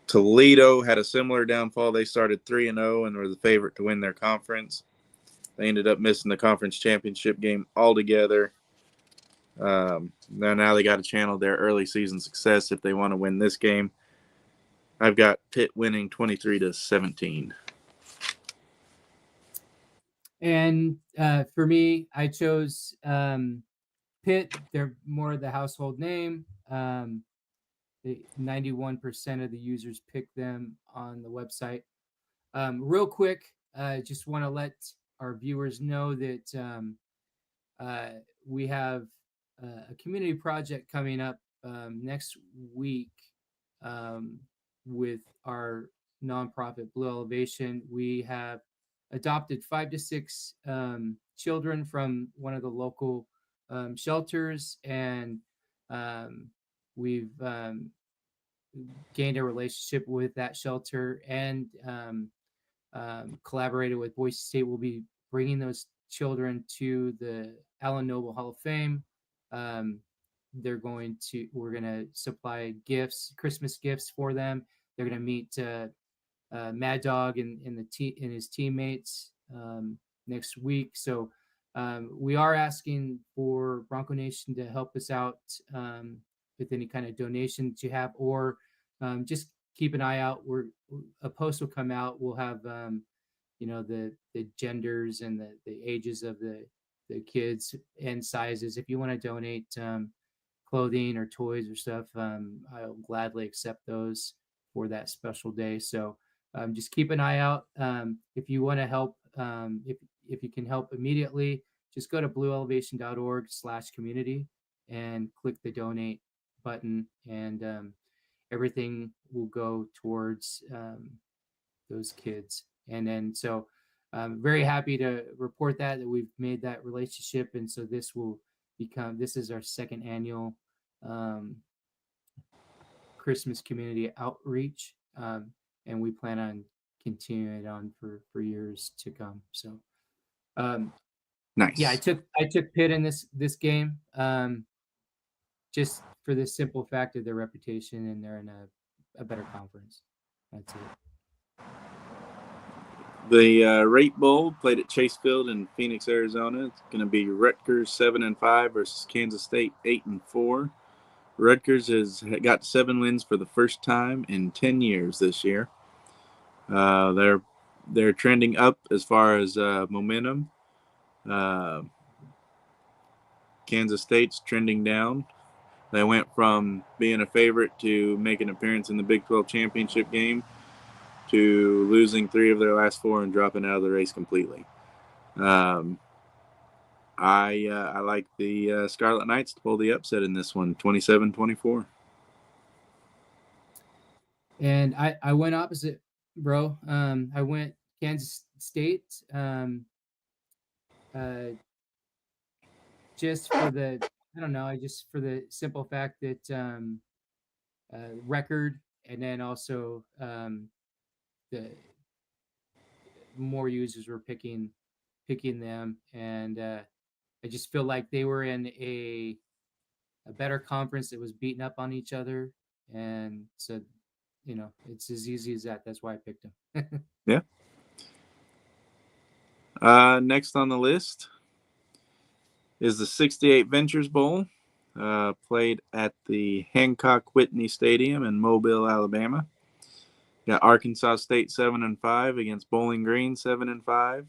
Toledo had a similar downfall. They started 3-0 and were the favorite to win their conference. They ended up missing the conference championship game altogether. Now they got to channel their early season success if they want to win this game. I've got Pitt winning 23-17. And for me, I chose Pitt. They're more of the household name. 91% of the users pick them on the website. Real quick, just want to let our viewers know that we have a community project coming up next week with our nonprofit Blue Elevation. We have adopted 5 to 6 children from one of the local shelters, and we've gained a relationship with that shelter and collaborated with Boise State. We'll be bringing those children to the Allen Noble Hall of Fame. We're going to supply gifts, Christmas gifts for them. They're going to meet Mad Dog and his teammates next week. So we are asking for Bronco Nation to help us out with any kind of donation that you have, or just keep an eye out. A post will come out. We'll have the genders and the ages of the kids and sizes. If you want to donate clothing or toys or stuff, I'll gladly accept those for that special day. So just keep an eye out. If you want to help, if you can help immediately, just go to blueelevation.org/community and click the donate button, and everything will go towards those kids. And then so I'm very happy to report that we've made that relationship, and so this is our second annual Christmas community outreach, and we plan on continuing it on for years to come. So Nice. Yeah, I took Pitt in this game, just for the simple fact of their reputation, and they're in a better conference. That's it. The Rate Bowl played at Chase Field in Phoenix, Arizona. It's going to be Rutgers 7-5 versus Kansas State 8-4. Rutgers has got 7 wins for the first time in 10 years this year. They're trending up as far as momentum. Kansas State's trending down. They went from being a favorite to make an appearance in the Big 12 championship game to losing 3 of their last 4 and dropping out of the race completely. I like the Scarlet Knights to pull the upset in this one, 27-24. And I went opposite, bro. I went Kansas State. Just for the I don't know, I just for the simple fact that record, and then also the more users were picking them, and I just feel like they were in a better conference that was beating up on each other, and so it's as easy as that. That's why I picked them. Yeah. Next on the list is the 68 Ventures Bowl, played at the Hancock Whitney Stadium in Mobile, Alabama. Got Arkansas State 7-5 against Bowling Green 7-5.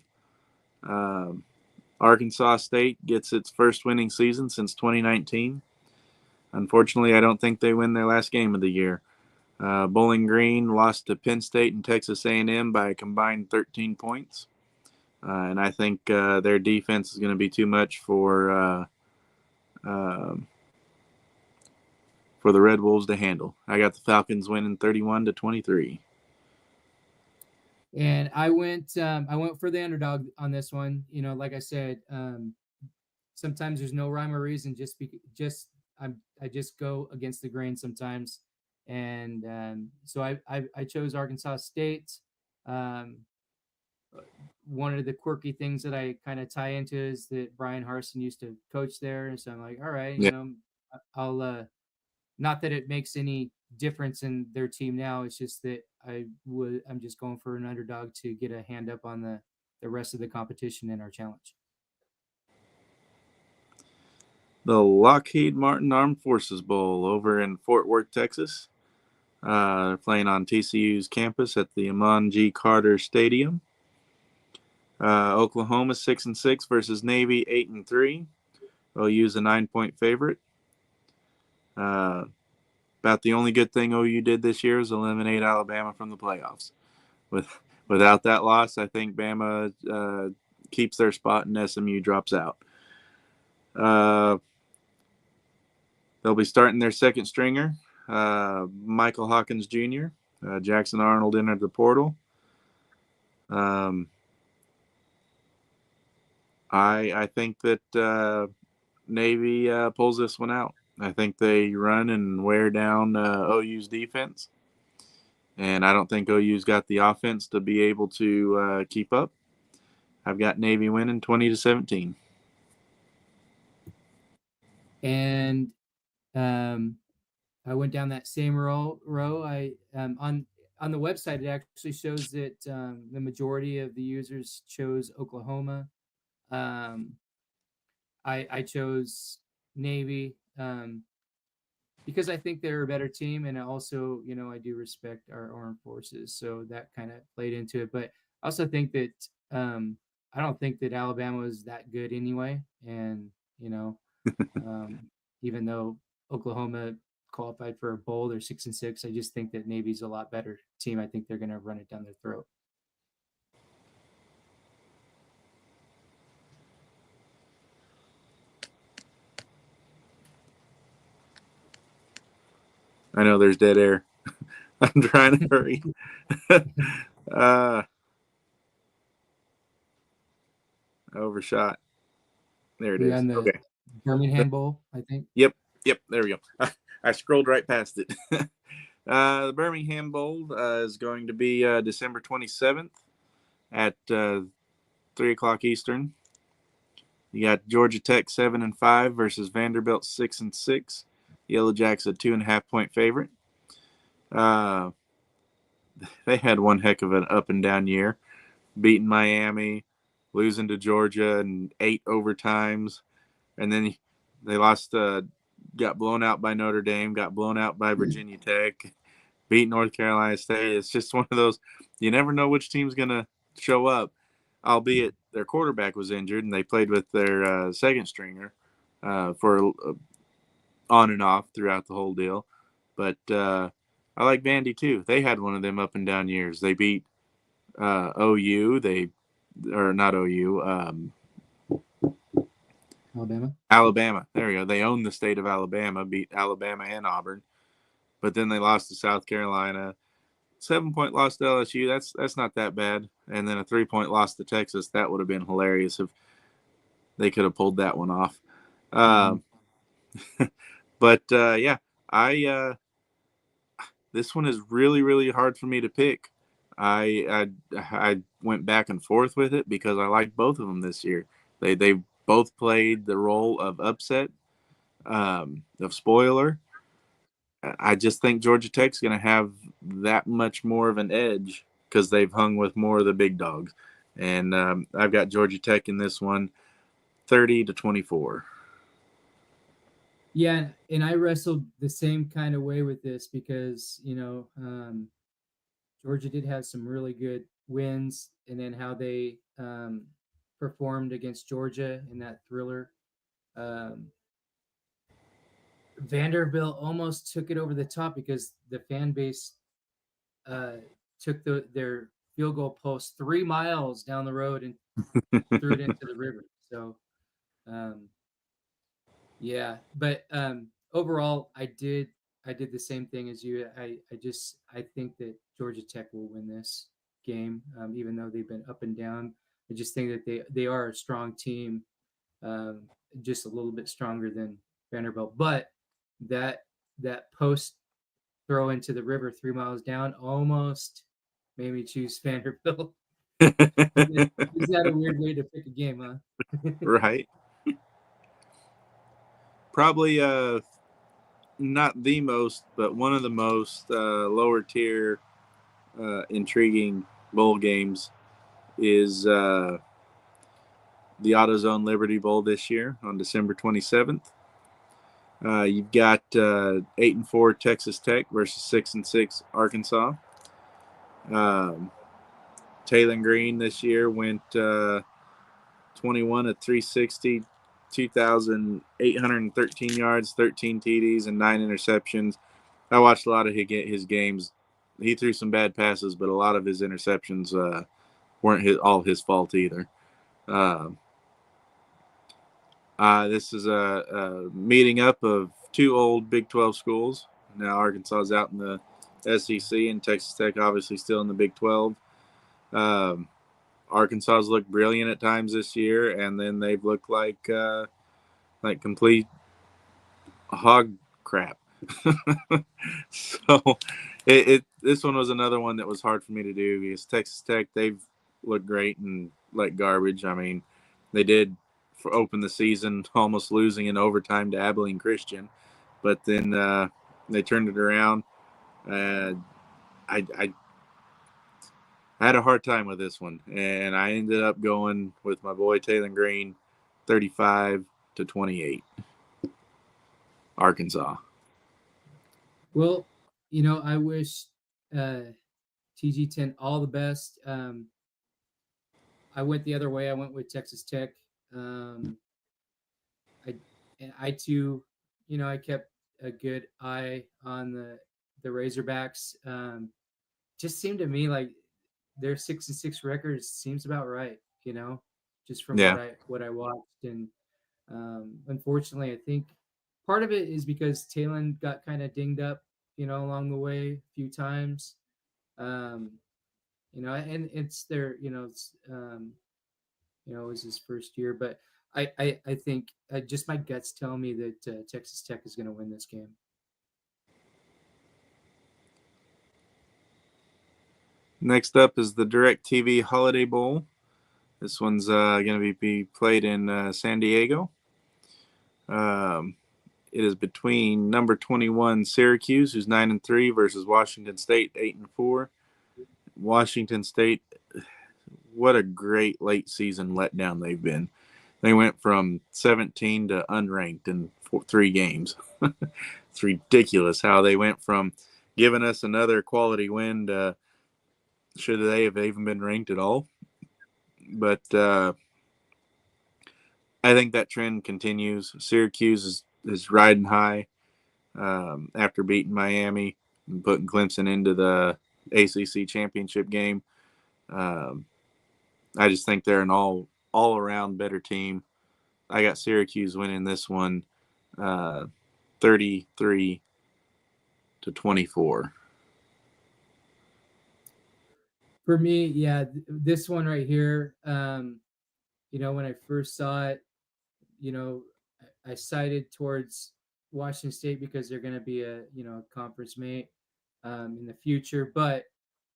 Arkansas State gets its first winning season since 2019. Unfortunately, I don't think they win their last game of the year. Bowling Green lost to Penn State and Texas A&M by a combined 13 points. And I think their defense is going to be too much for the Red Wolves to handle. I got the Falcons winning 31-23. And I went for the underdog on this one. Like I said, sometimes there's no rhyme or reason. I just go against the grain sometimes, and so I chose Arkansas State. One of the quirky things that I kind of tie into is that Brian Harsin used to coach there, and so I'm like, all right, Yeah. I'll not that it makes any difference in their team now. It's just that I'm just going for an underdog to get a hand up on the rest of the competition in our challenge. The Lockheed Martin Armed Forces Bowl over in Fort Worth, Texas. They're playing on TCU's campus at the Amon G. Carter Stadium. Oklahoma 6-6 versus Navy 8-3. OU's a 9-point favorite. About the only good thing OU did this year is eliminate Alabama from the playoffs. Without that loss, I think Bama keeps their spot and SMU drops out. They'll be starting their second stringer, Michael Hawkins Jr. Jackson Arnold entered the portal. I think that Navy pulls this one out. I think they run and wear down OU's defense. And I don't think OU's got the offense to be able to keep up. I've got Navy winning 20-17. And I went down that same row. I on the website, it actually shows that the majority of the users chose Oklahoma. I chose Navy because I think they're a better team, and also, I do respect our armed forces, so that kind of played into it. But I also think that I don't think that Alabama is that good anyway, and even though Oklahoma qualified for a bowl, they're 6-6. I just think that Navy's a lot better team. I think they're going to run it down their throat. I know there's dead air. I'm trying to hurry. Overshot. There it is. Okay. Birmingham Bowl, I think. Yep. There we go. I scrolled right past it. The Birmingham Bowl is going to be December 27th at 3:00 Eastern. You got Georgia Tech 7-5 versus Vanderbilt 6-6. Yellow Jacks a 2.5-point favorite. They had one heck of an up and down year, beating Miami, losing to Georgia in 8 overtimes, and then they lost. Got blown out by Notre Dame, got blown out by Virginia Tech, beat North Carolina State. It's just one of those, you never know which team's going to show up, albeit their quarterback was injured and they played with their second stringer for on and off throughout the whole deal. But I like Vandy too. They had one of them up and down years. They beat OU. Not OU. Alabama. Alabama. There we go. They own the state of Alabama, beat Alabama and Auburn, but then they lost to South Carolina. 7-point loss to LSU. That's not that bad. And then a 3-point loss to Texas. That would have been hilarious if they could have pulled that one off. But yeah, this one is really, really hard for me to pick. I went back and forth with it because I like both of them this year. They both played the role of upset, of spoiler. I just think Georgia Tech's going to have that much more of an edge because they've hung with more of the big dogs. And I've got Georgia Tech in this one, 30-24. Yeah, and I wrestled the same kind of way with this because, Georgia did have some really good wins, and then how they performed against Georgia in that thriller. Vanderbilt almost took it over the top because the fan base took their field goal post 3 miles down the road and threw it into the river. So, yeah, but overall, I did the same thing as you. I think that Georgia Tech will win this game, even though they've been up and down. I just think that they are a strong team, just a little bit stronger than Vanderbilt. But that post throw into the river 3 miles down almost made me choose Vanderbilt. Is that a weird way to pick a game, huh? Right. Probably not the most, but one of the most lower tier intriguing bowl games is the AutoZone Liberty Bowl this year on December 27th. You've got 8-4 Texas Tech versus 6-6 Arkansas. Taylor Green this year went 21 of 360, 2,813 yards, 13 TDs, and 9 interceptions. I watched a lot of his games. He threw some bad passes, but a lot of his interceptions weren't all his fault either. This is a meeting up of two old Big 12 schools. Now Arkansas is out in the SEC, and Texas Tech obviously still in the Big 12. Arkansas's looked brilliant at times this year, and then they've looked like complete hog crap. So this one was another one that was hard for me to do because Texas Tech, they've looked great and like garbage. I mean, they did open the season almost losing in overtime to Abilene Christian, but then they turned it around. I had a hard time with this one, and I ended up going with my boy Taylor Green, 35-28, Arkansas. Well, I wish TG10 all the best. I went the other way. I went with Texas Tech. I too, I kept a good eye on the Razorbacks. Just seemed to me like their 6-6 record seems about right, just from what I watched. And unfortunately, I think part of it is because Talon got kind of dinged up, along the way a few times. And it's their, it was his first year, but I think just my guts tell me that Texas Tech is going to win this game. Next up is the DirecTV Holiday Bowl. This one's going to be played in San Diego. It is between number 21 Syracuse, who's 9-3, versus Washington State, 8-4. Washington State, what a great late season letdown they've been. They went from 17 to unranked in 3 games. It's ridiculous how they went from giving us another quality win to should they have even been ranked at all. But I think that trend continues. Syracuse is riding high after beating Miami and putting Clemson into the ACC championship game. I just think they're an all-around better team. I got Syracuse winning this one 33-24. For me, yeah, this one right here, when I first saw it, I sided towards Washington State because they're going to be a conference mate in the future. But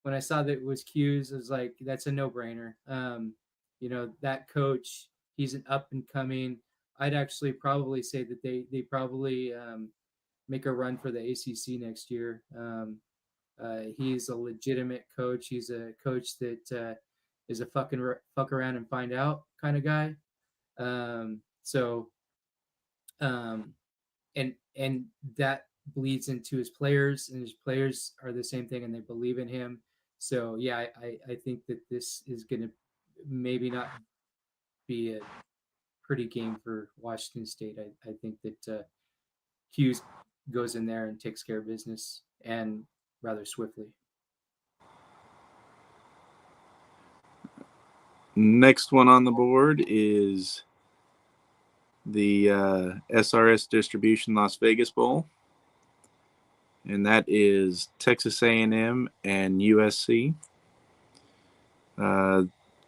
when I saw that it was Q's, I was like, that's a no-brainer. That coach, he's an up and coming. I'd actually probably say that they probably make a run for the ACC next year. He's a legitimate coach. He's a coach that is a fuck around and find out kind of guy. So and that bleeds into his players, and his players are the same thing, and they believe in him. So yeah, I think that this is going to maybe not be a pretty game for Washington State. I think that Hughes goes in there and takes care of business, and rather swiftly. Next one on the board is the SRS Distribution Las Vegas Bowl, and that is Texas A&M and USC. USC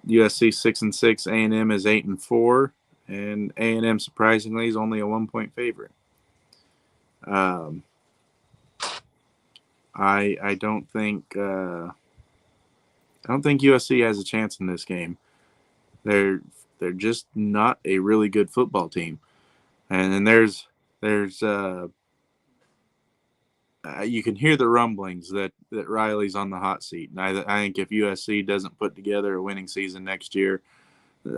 6-6, A&M is 8-4, and A&M surprisingly is only a 1-point favorite. I don't think USC has a chance in this game. They're just not a really good football team, and then there's you can hear the rumblings that Riley's on the hot seat. And I think if USC doesn't put together a winning season next year,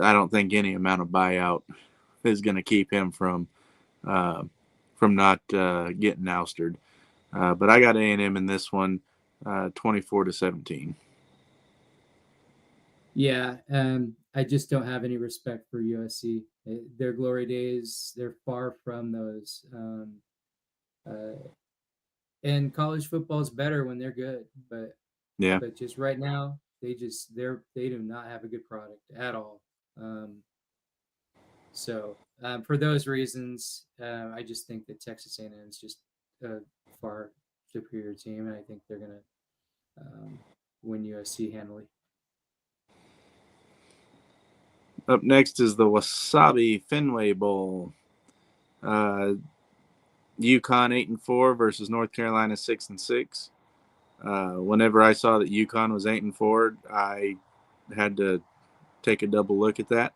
I don't think any amount of buyout is going to keep him from not getting ousted. But I got A&M in this one, 24-17. Yeah, I just don't have any respect for USC. Their glory days, they're far from those. And college football is better when they're good, but just right now, they do not have a good product at all. So for those reasons, I just think that Texas A&M is just a far superior team, and I think they're gonna win USC handily. Up next is the Wasabi Fenway Bowl. UConn 8-4 versus North Carolina 6-6. Whenever I saw that UConn was 8-4, I had to take a double look at that.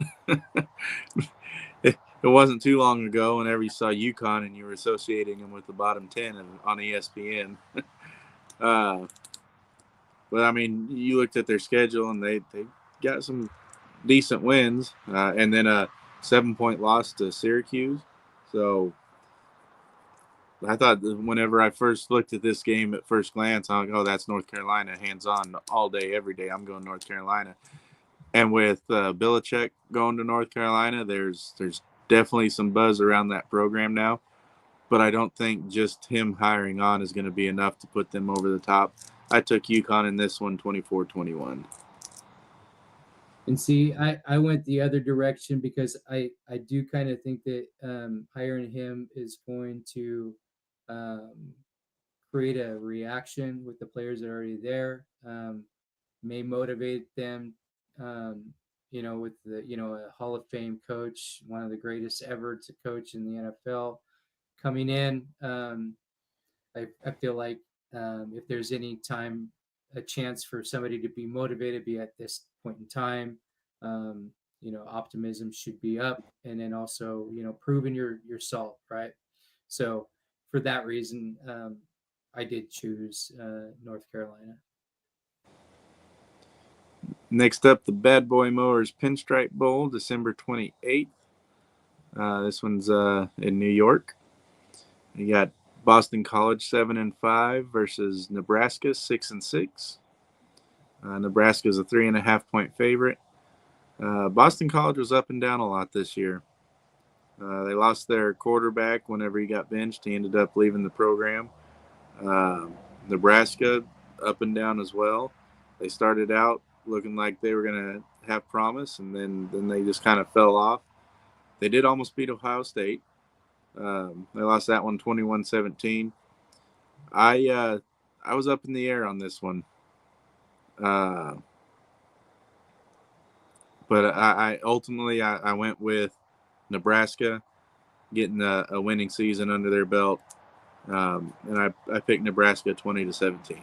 It wasn't too long ago whenever you saw UConn and you were associating them with the bottom 10 on ESPN. But I mean, you looked at their schedule and they got some decent wins, and then a 7-point loss to Syracuse. So I thought whenever I first looked at this game at first glance, I'm like, oh, that's North Carolina, hands-on all day, every day. I'm going North Carolina. And with Belichick going to North Carolina, there's definitely some buzz around that program now. But I don't think just him hiring on is going to be enough to put them over the top. I took UConn in this one, 24-21. And see, I went the other direction because I do kind of think that hiring him is going to create a reaction with the players that are already there, may motivate them, with a Hall of Fame coach, one of the greatest ever to coach in the NFL coming in. I feel like if there's any time, a chance for somebody to be motivated, be at this point in time. Optimism should be up, and then also, proving your salt, right? So for that reason, I did choose North Carolina. Next up, the Bad Boy Mowers Pinstripe Bowl, December 28th. This one's in New York. You got Boston College 7-5 versus Nebraska 6-6. Nebraska's a 3.5-point favorite. Boston College was up and down a lot this year. They lost their quarterback whenever he got benched. He ended up leaving the program. Nebraska up and down as well. They started out looking like they were going to have promise, and then they just kind of fell off. They did almost beat Ohio State. They lost that one 21-17. I was up in the air on this one. But I ultimately I went with Nebraska getting a winning season under their belt. And I picked Nebraska 20-17.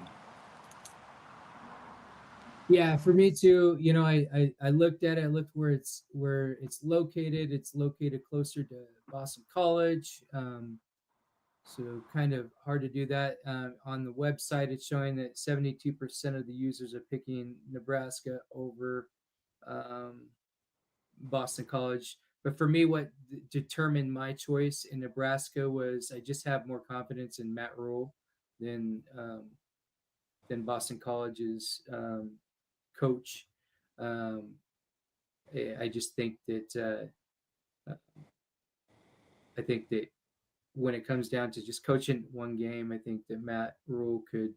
Yeah, for me too. You know, I looked at it. I looked where it's located. It's located closer to Boston College, so kind of hard to do that. On the website, it's showing that 72% of the users are picking Nebraska over Boston College. But for me, what determined my choice in Nebraska was I just have more confidence in Matt Rule than Boston College's coach. Um, I just think that I think that when it comes down to just coaching one game, I think that Matt Rule can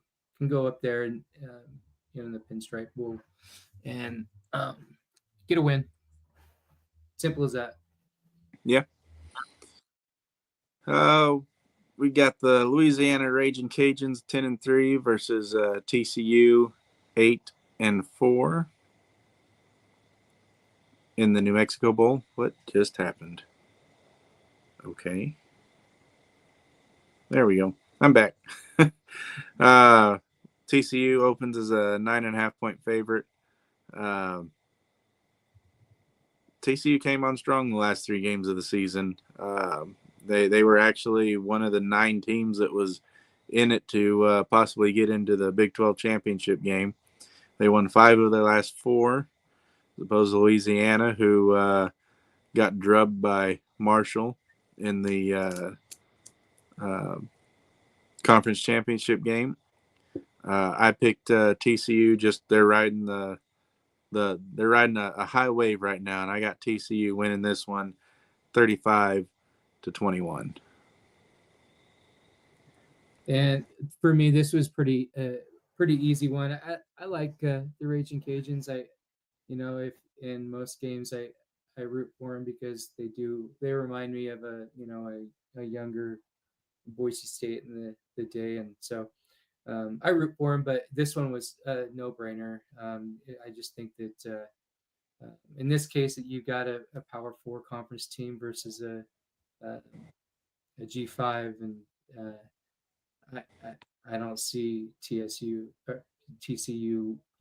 go up there and in the Pinstripe Bowl and get a win. Simple as that. Yeah. We got the Louisiana Raging Cajuns 10-3 versus TCU 8-4 in the New Mexico Bowl. What just happened? Okay. There we go. I'm back. TCU opens as a 9.5-point favorite. TCU came on strong the last 3 games of the season. They were actually one of the 9 teams that was in it to possibly get into the Big 12 championship game. They won 5 of their last 4, as opposed to Louisiana, who got drubbed by Marshall in the conference championship game. I picked TCU. Just they're riding they're riding a high wave right now, and I got TCU winning this one 35-21. And for me, this was pretty easy one. I like the Raging Cajuns. If in most games I root for them because they remind me of a younger Boise State in the day, and so I root for them. But this one was a no brainer. I just think that in this case that you got a Power 4 conference team versus a G5, and I don't see TCU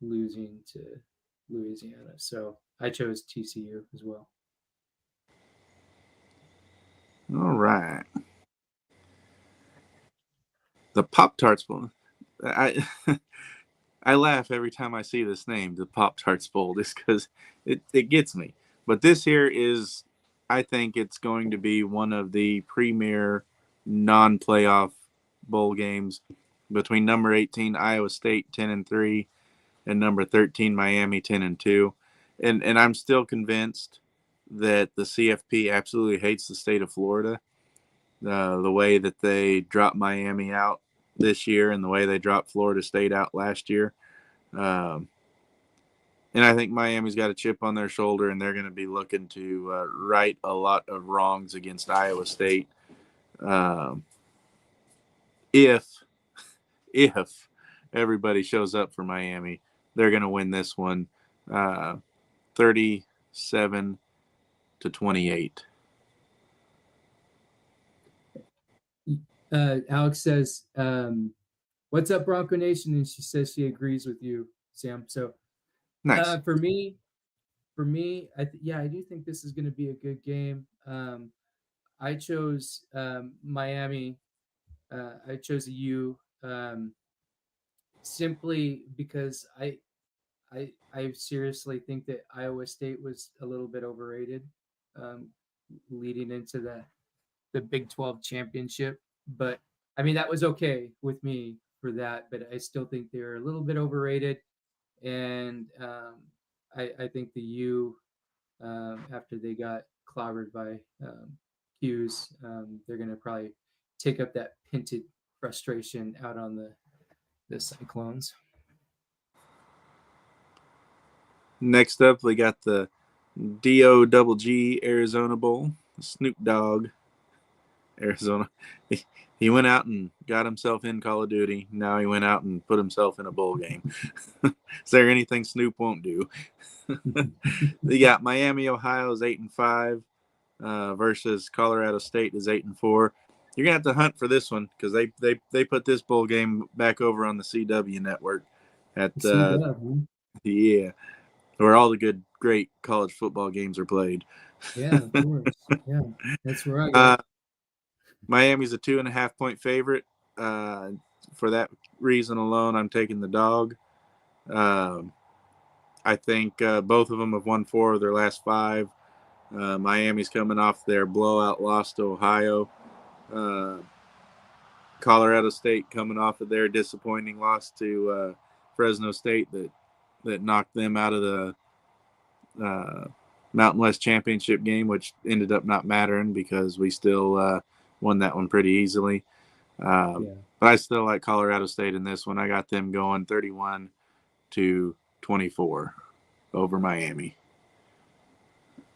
losing to Louisiana, so I chose TCU as well. All right. The Pop-Tarts Bowl. I laugh every time I see this name, the Pop-Tarts Bowl, just because it gets me. But this here is, I think it's going to be one of the premier non-playoff bowl games between number 18 Iowa State 10-3 and number 13 Miami 10-2. And I'm still convinced that the CFP absolutely hates the state of Florida. The way that they dropped Miami out this year and the way they dropped Florida State out last year. And I think Miami's got a chip on their shoulder, and they're going to be looking to right a lot of wrongs against Iowa State. If everybody shows up for Miami, they're going to win this one 37-28. Alex says, "What's up, Bronco Nation?" And she says she agrees with you, Sam. So, Nice. For me, I do think this is going to be a good game. I chose Miami. I chose a U simply because I seriously think that Iowa State was a little bit overrated leading into the Big 12 championship. But I mean, that was okay with me for that. But I still think they're a little bit overrated. And I think the U, after they got clobbered by Hughes, they're going to probably take up that pinted frustration out on the Cyclones. Next up, we got the DOGG Arizona Bowl. Snoop Dogg, Arizona. He went out and got himself in Call of Duty. Now he went out and put himself in a bowl game. Is there anything Snoop won't do? They got Miami, Ohio is 8-5 versus Colorado State is 8-4. You're gonna have to hunt for this one because they put this bowl game back over on the CW network at yeah, where all the great college football games are played. Yeah, of course. Yeah, that's where I go. Miami's a 2.5-point favorite. For that reason alone, I'm taking the dog. I think both of them have won 4 of their last 5. Miami's coming off their blowout loss to Ohio. Colorado State coming off of their disappointing loss to Fresno State that knocked them out of the Mountain West Championship game, which ended up not mattering because we still won that one pretty easily. But I still like Colorado State in this one. I got them going 31-24 over Miami.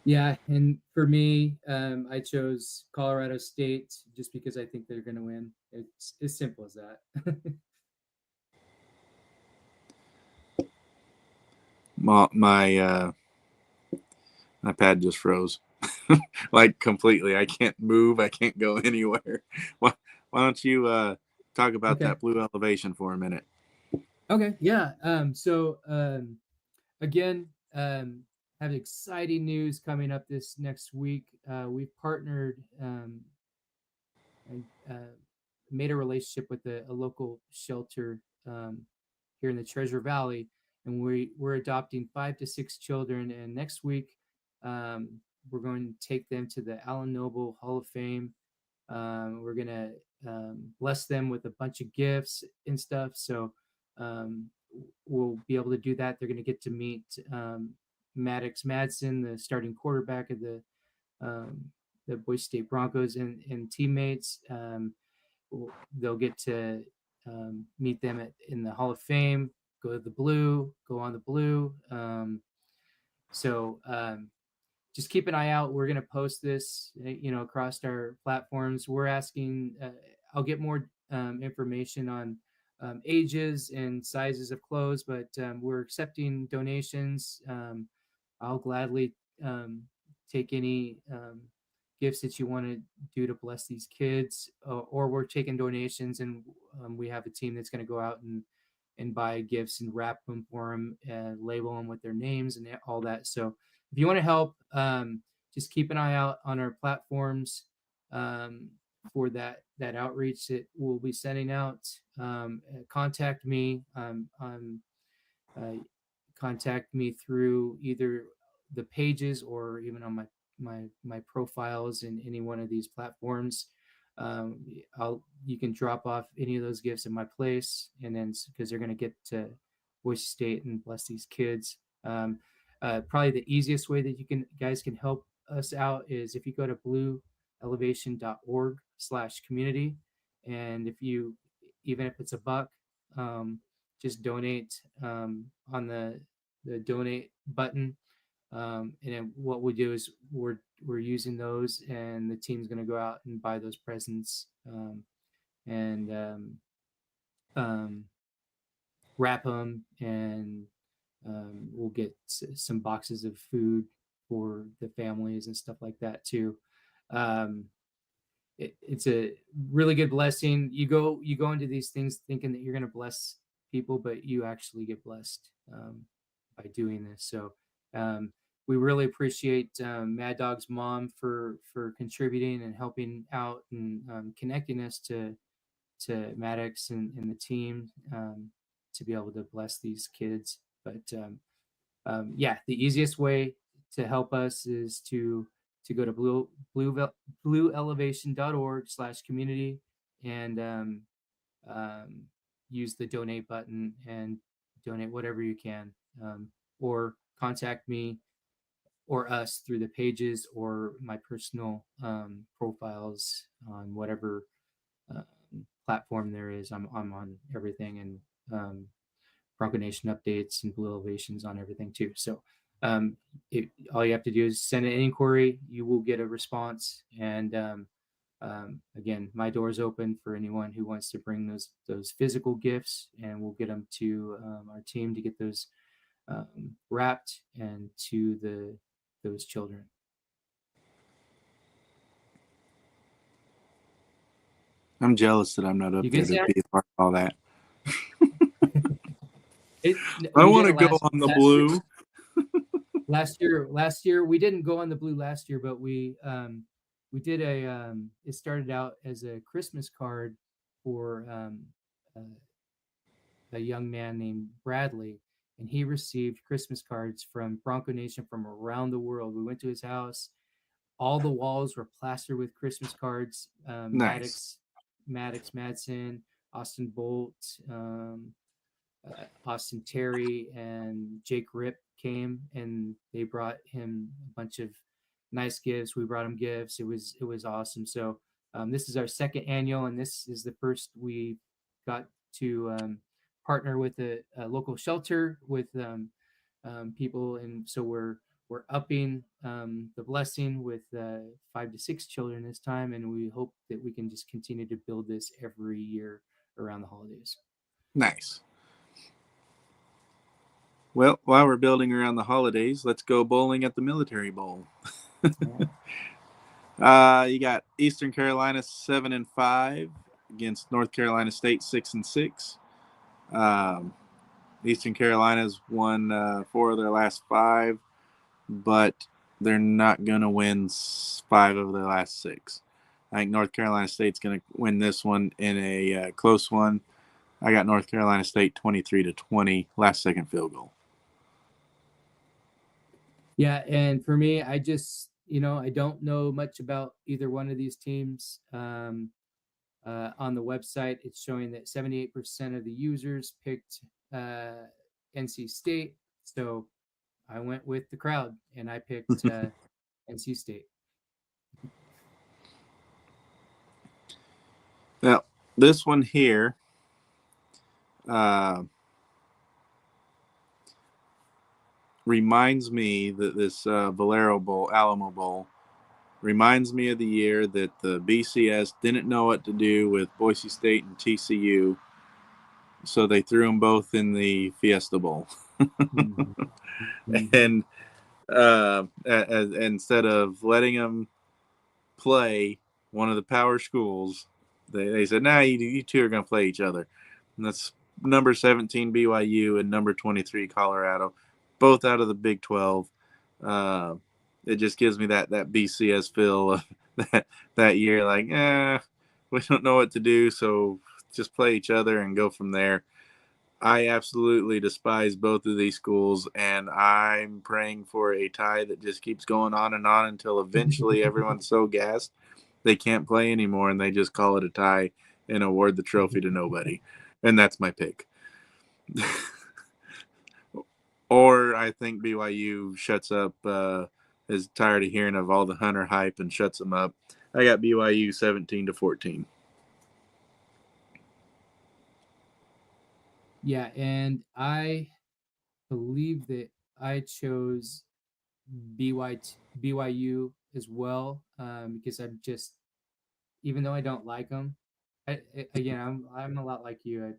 Yeah, and for me, I chose Colorado State just because I think they're going to win. It's as simple as that. My pad just froze, like completely. I can't move. I can't go anywhere. Why don't you talk about that blue elevation for a minute? Okay. Yeah. Again, have exciting news coming up this next week. We've partnered and made a relationship with a local shelter here in the Treasure Valley, and we're adopting 5 to 6 children. And next week, we're going to take them to the Allen Noble Hall of Fame. We're going to bless them with a bunch of gifts and stuff. So we'll be able to do that. They're going to get to meet Maddox Madsen, the starting quarterback of the Boise State Broncos, and teammates. They'll get to meet them in the Hall of Fame, go on the blue. Just keep an eye out. We're going to post this, across our platforms. We're asking, I'll get more information on ages and sizes of clothes, but we're accepting donations. I'll gladly take any gifts that you want to do to bless these kids, or we're taking donations, and we have a team that's going to go out and buy gifts and wrap them for them and label them with their names and all that. So if you want to help, just keep an eye out on our platforms for that outreach that we'll be sending out. Contact me. Contact me through either the pages or even on my profiles in any one of these platforms. You can drop off any of those gifts at my place, and then because they're going to get to Boise State and bless these kids. Probably the easiest way that guys can help us out is if you go to blueelevation.org/community, and even if it's $1, just donate on the donate button. And then what we do is we're using those, and the team's going to go out and buy those presents and wrap them, and we'll get some boxes of food for the families and stuff like that too. It's a really good blessing. You go into these things thinking that you're going to bless people, but you actually get blessed by doing this. So we really appreciate Mad Dog's mom for contributing and helping out and connecting us to Maddox and the team to be able to bless these kids. But the easiest way to help us is to go to blueelevation.org/community and use the donate button and donate whatever you can, or contact me or us through the pages or my personal profiles on whatever platform there is. I'm on everything, and Bronco Nation Updates and Blue Elevations on everything too. So All you have to do is send an inquiry. You will get a response. And again, my door is open for anyone who wants to bring those physical gifts, and we'll get them to our team to get those wrapped and to those children. I'm jealous that I'm not up You there good, to Sam? be a part of all that. I We want did to it go on the last blue. year. Last year we didn't go on the blue last year, but we did it started out as a Christmas card for a young man named Bradley, and he received Christmas cards from Bronco Nation from around the world. We went to his house. All the walls were plastered with Christmas cards. Nice. Maddox Madsen, Austin Bolt, Austin Terry, and Jake Rip came, and they brought him a bunch of nice gifts. We brought him gifts. It was awesome. So this is our second annual, and this is the first we got to partner with a local shelter with people, and so we're upping the blessing with 5 to 6 children this time, and we hope that we can just continue to build this every year around the holidays. Nice. Well, while we're building around the holidays, let's go bowling at the Military Bowl. You got Eastern Carolina 7-5 against North Carolina State 6-6. Eastern Carolina's won 4 of their last 5, but they're not going to win 5 of their last 6. I think North Carolina State's going to win this one in a close one. I got North Carolina State 23-20, last second field goal. Yeah, and for me, I just, I don't know much about either one of these teams. On the website, it's showing that 78% of the users picked NC State. So I went with the crowd, and I picked NC State. Now, this one here, reminds me that this Valero Bowl, Alamo Bowl, reminds me of the year that the BCS didn't know what to do with Boise State and TCU, so they threw them both in the Fiesta Bowl. And instead of letting them play one of the power schools, they said, nah, you two are going to play each other. And that's number 17 BYU and number 23 Colorado, both out of the Big 12. It just gives me that BCS feel of that year, like, we don't know what to do, so just play each other and go from there. I absolutely despise both of these schools, and I'm praying for a tie that just keeps going on until eventually everyone's so gassed they can't play anymore, and they just call it a tie and award the trophy to nobody. And that's my pick. Or I think BYU shuts up, is tired of hearing of all the Hunter hype and shuts them up. I got BYU 17-14. Yeah, and I believe that I chose BYU as well, because I'm just, even though I don't like them, I'm a lot like you. I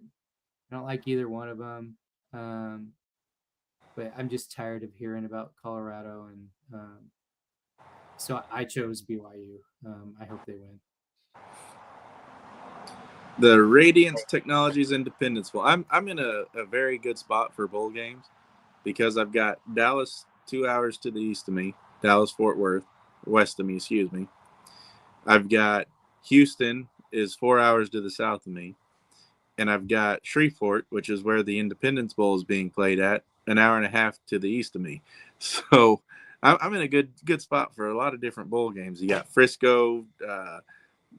don't like either one of them, but I'm just tired of hearing about Colorado, and so I chose BYU. I hope they win. The Radiance Technologies Independence Bowl. I'm in a very good spot for bowl games because I've got Dallas 2 hours to the east of me, Dallas-Fort Worth, west of me, excuse me. I've got Houston is 4 hours to the south of me. And I've got Shreveport, which is where the Independence Bowl is being played at, an hour and a half to the east of me. So I'm in a good spot for a lot of different bowl games. You got Frisco,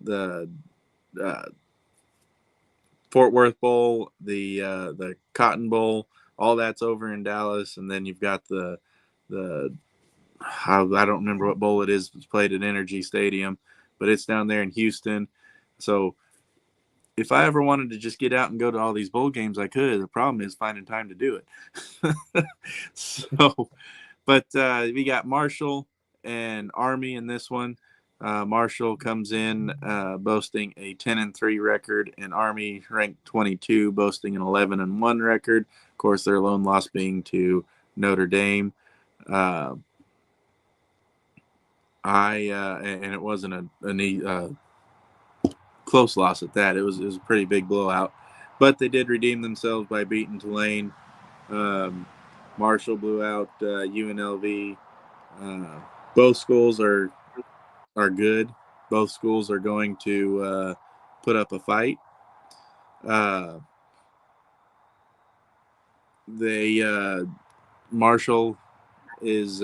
the Fort Worth Bowl, the Cotton Bowl, all that's over in Dallas, and then you've got the I don't remember what bowl it is. It's played at Energy Stadium, but it's down there in Houston. So if I ever wanted to just get out and go to all these bowl games, I could. The problem is finding time to do it. So But we got Marshall and Army in this one. Marshall comes in boasting a 10-3 record, and Army ranked 22, boasting an 11-1 record. Of course, their lone loss being to Notre Dame. And it wasn't a close loss at that. It was a pretty big blowout, but they did redeem themselves by beating Tulane. Marshall blew out UNLV. Both schools are good. Both schools are going to put up a fight. Marshall is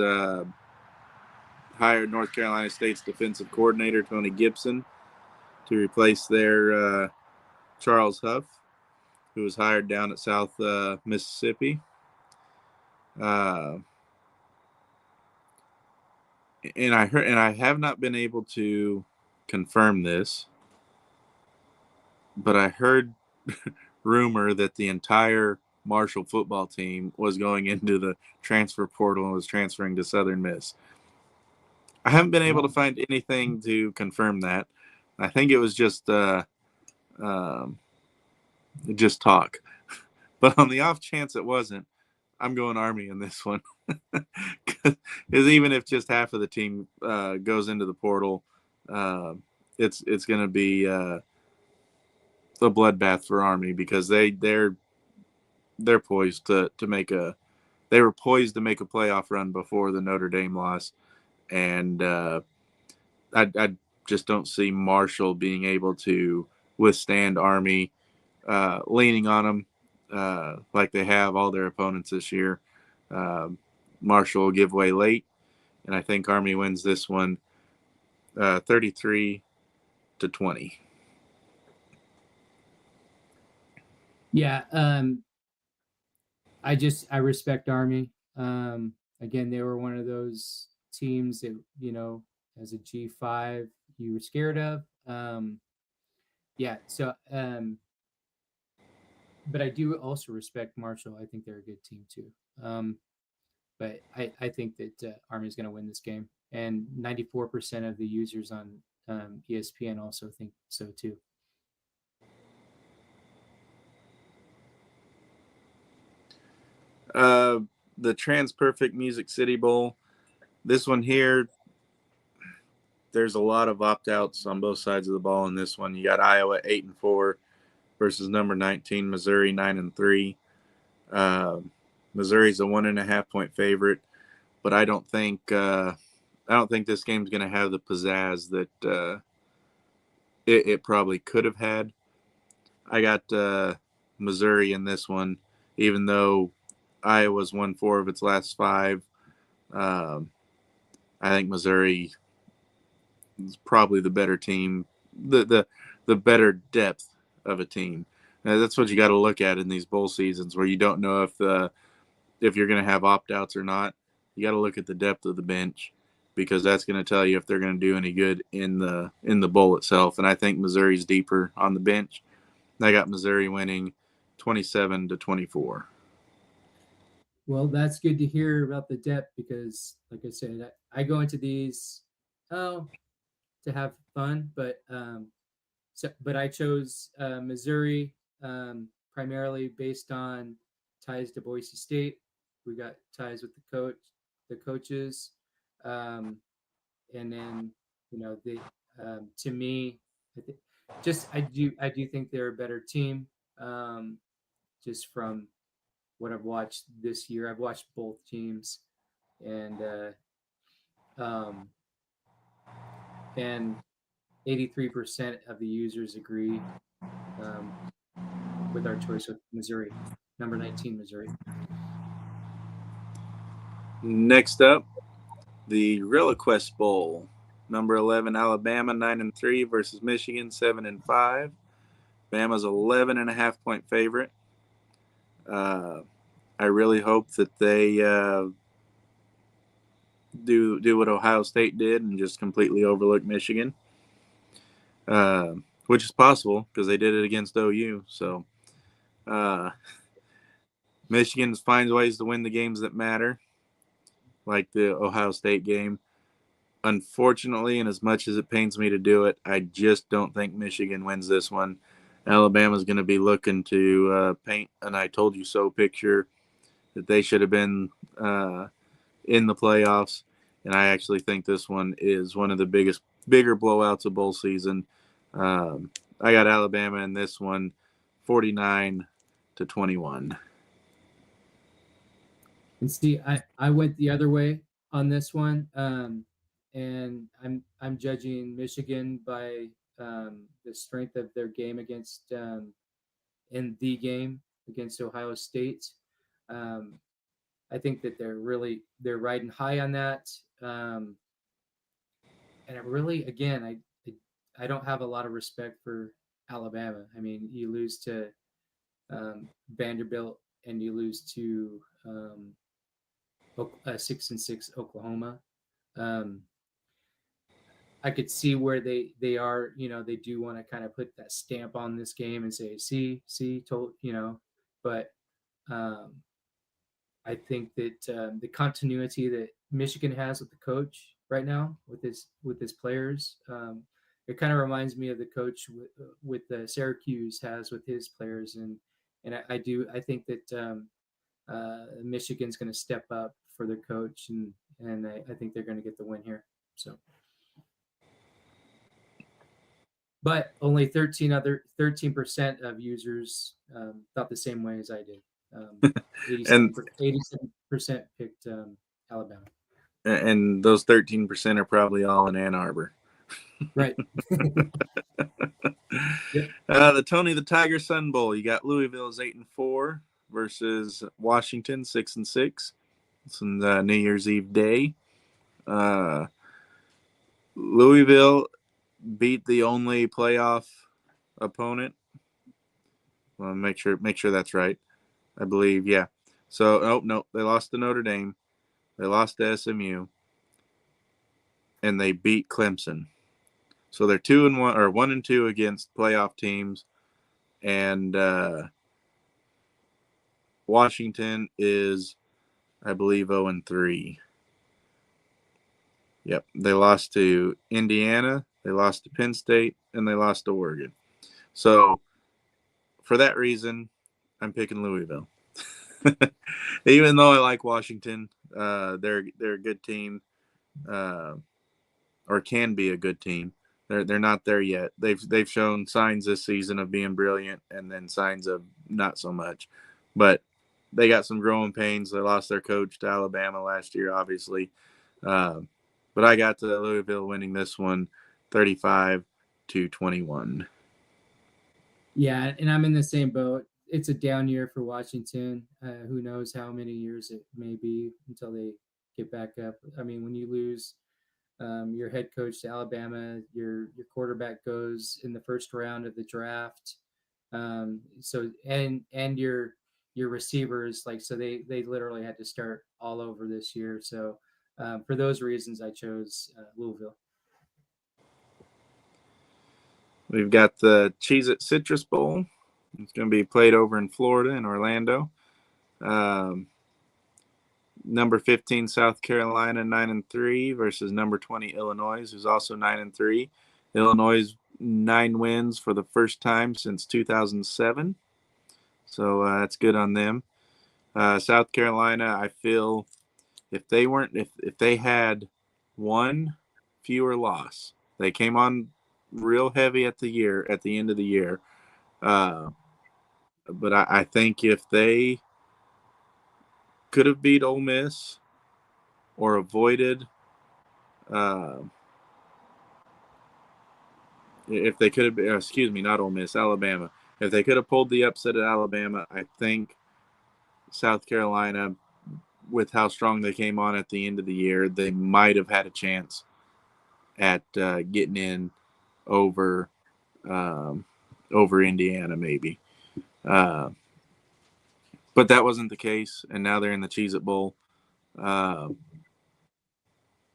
hired North Carolina State's defensive coordinator Tony Gibson to replace their Charles Huff, who was hired down at South Mississippi. And I have not been able to confirm this, but I heard rumor that the entire Marshall football team was going into the transfer portal and was transferring to Southern Miss. I haven't been able to find anything to confirm that. I think it was just talk. But on the off chance it wasn't, I'm going Army in this one. Because even if just half of the team goes into the portal, it's going to be a bloodbath for Army, because they're poised to make a playoff run before the Notre Dame loss, and I just don't see Marshall being able to withstand Army leaning on them like they have all their opponents this year. Marshall will give way late, and I think Army wins this one 33-20. Yeah, I respect Army. Again, they were one of those teams that, as a G5 you were scared of. But I do also respect Marshall. I think they're a good team too. But I think that Army is going to win this game, and 94% of the users on ESPN also think so too. The TransPerfect Music City Bowl. This one here, there's a lot of opt-outs on both sides of the ball in this one. You got Iowa 8-4 versus number 19 Missouri 9-3. Missouri's a 1.5 point favorite, but I don't think this game's going to have the pizzazz that it probably could have had. I got Missouri in this one, even though Iowa's won 4 of its last 5. I think Missouri is probably the better team, the better depth of a team. That's what you got to look at in these bowl seasons, where you don't know if you're going to have opt-outs or not. You got to look at the depth of the bench, because that's going to tell you if they're going to do any good in the bowl itself. And I think Missouri's deeper on the bench. I got Missouri winning 27-24. Well, that's good to hear about the depth, because, like I said, I go into these to have fun, but I chose Missouri primarily based on ties to Boise State. We got ties with the coaches, and then to me, I do think they're a better team, just from what I've watched this year. I've watched both teams, and 83% of the users agree with our choice of Missouri, number 19 Missouri. Next up, the ReliaQuest Bowl. Number 11 Alabama 9-3 versus Michigan 7-5. Bama's 11.5 point favorite. I really hope that they do what Ohio State did and just completely overlook Michigan, which is possible because they did it against OU. So Michigan finds ways to win the games that matter. like the Ohio State game. Unfortunately, and as much as it pains me to do it, I just don't think Michigan wins this one. Alabama's going to be looking to paint an "I told you so" picture that they should have been in the playoffs. And I actually think this one is one of the bigger blowouts of bowl season. I got Alabama in this one, 49-21. And see, I went the other way on this one, and I'm judging Michigan by the strength of their game against in the game against Ohio State. Um, I think that they're riding high on that, and I really, again, I don't have a lot of respect for Alabama. I mean, you lose to Vanderbilt and you lose to 6-6 Oklahoma. Um, I could see where they are. They do want to kind of put that stamp on this game and say, see, told but um, I think that the continuity that Michigan has with the coach right now with his players, it kind of reminds me of the coach with Syracuse has with his players, and I think that Michigan's going to step up for their coach, and I think they're going to get the win here. So, but only 13% of users thought the same way as I did. 87% picked Alabama. And those 13% are probably all in Ann Arbor. Right. Yep. The Tony the Tiger Sun Bowl. You got Louisville's 8-4 versus Washington 6-6. It's on New Year's Eve day. Louisville beat the only playoff opponent. Well, make sure that's right. I believe, yeah. So, no, they lost to Notre Dame. They lost to SMU, and they beat Clemson. So they're 2-1 or 1-2 against playoff teams, and Washington is, I believe, 0-3. Yep, they lost to Indiana, they lost to Penn State, and they lost to Oregon. So for that reason, I'm picking Louisville. Even though I like Washington, they're a good team, or can be a good team. They're not there yet. They've shown signs this season of being brilliant, and then signs of not so much. But they got some growing pains. They lost their coach to Alabama last year, obviously. But I got to Louisville winning this one, 35-21. Yeah, and I'm in the same boat. It's a down year for Washington. Who knows how many years it may be until they get back up. I mean, when you lose your head coach to Alabama, your quarterback goes in the first round of the draft. So your receivers, so they literally had to start all over this year. So for those reasons, I chose Louisville. We've got the Cheez-It Citrus Bowl. It's going to be played over in Florida, in Orlando. Number 15, South Carolina, 9-3 versus number 20, Illinois, who's also 9-3. Illinois 9 wins for the first time since 2007. So that's good on them. South Carolina, I feel if they had one fewer loss, they came on real heavy at the end of the year. But I think if they could have beat Ole Miss or avoided, if they could have, not Ole Miss, Alabama. If they could have pulled the upset at Alabama, I think South Carolina, with how strong they came on at the end of the year, they might have had a chance at getting in over Indiana, maybe. But that wasn't the case, and now they're in the Cheez-It Bowl. And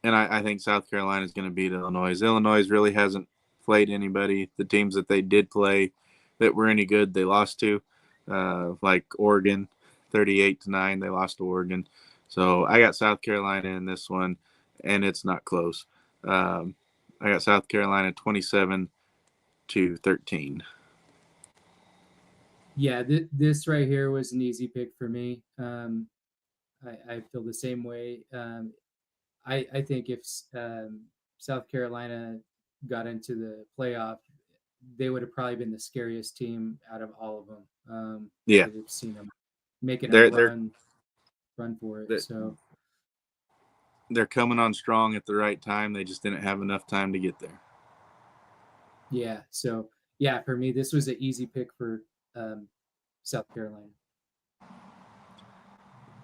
I think South Carolina is going to beat Illinois. Illinois really hasn't played anybody. The teams that they did play that were any good, they lost to, like Oregon, 38-9. They lost to Oregon. So I got South Carolina in this one, and it's not close. I got South Carolina 27-13. Yeah, this right here was an easy pick for me. I feel the same way. I think if South Carolina got into the playoff, they would have probably been the scariest team out of all of them. Yeah, Because I've seen them making a they're run for it. they're So they're coming on strong at the right time. They just didn't have enough time to get there. yeah, so yeah, for me, this was an easy pick for um, South Carolina.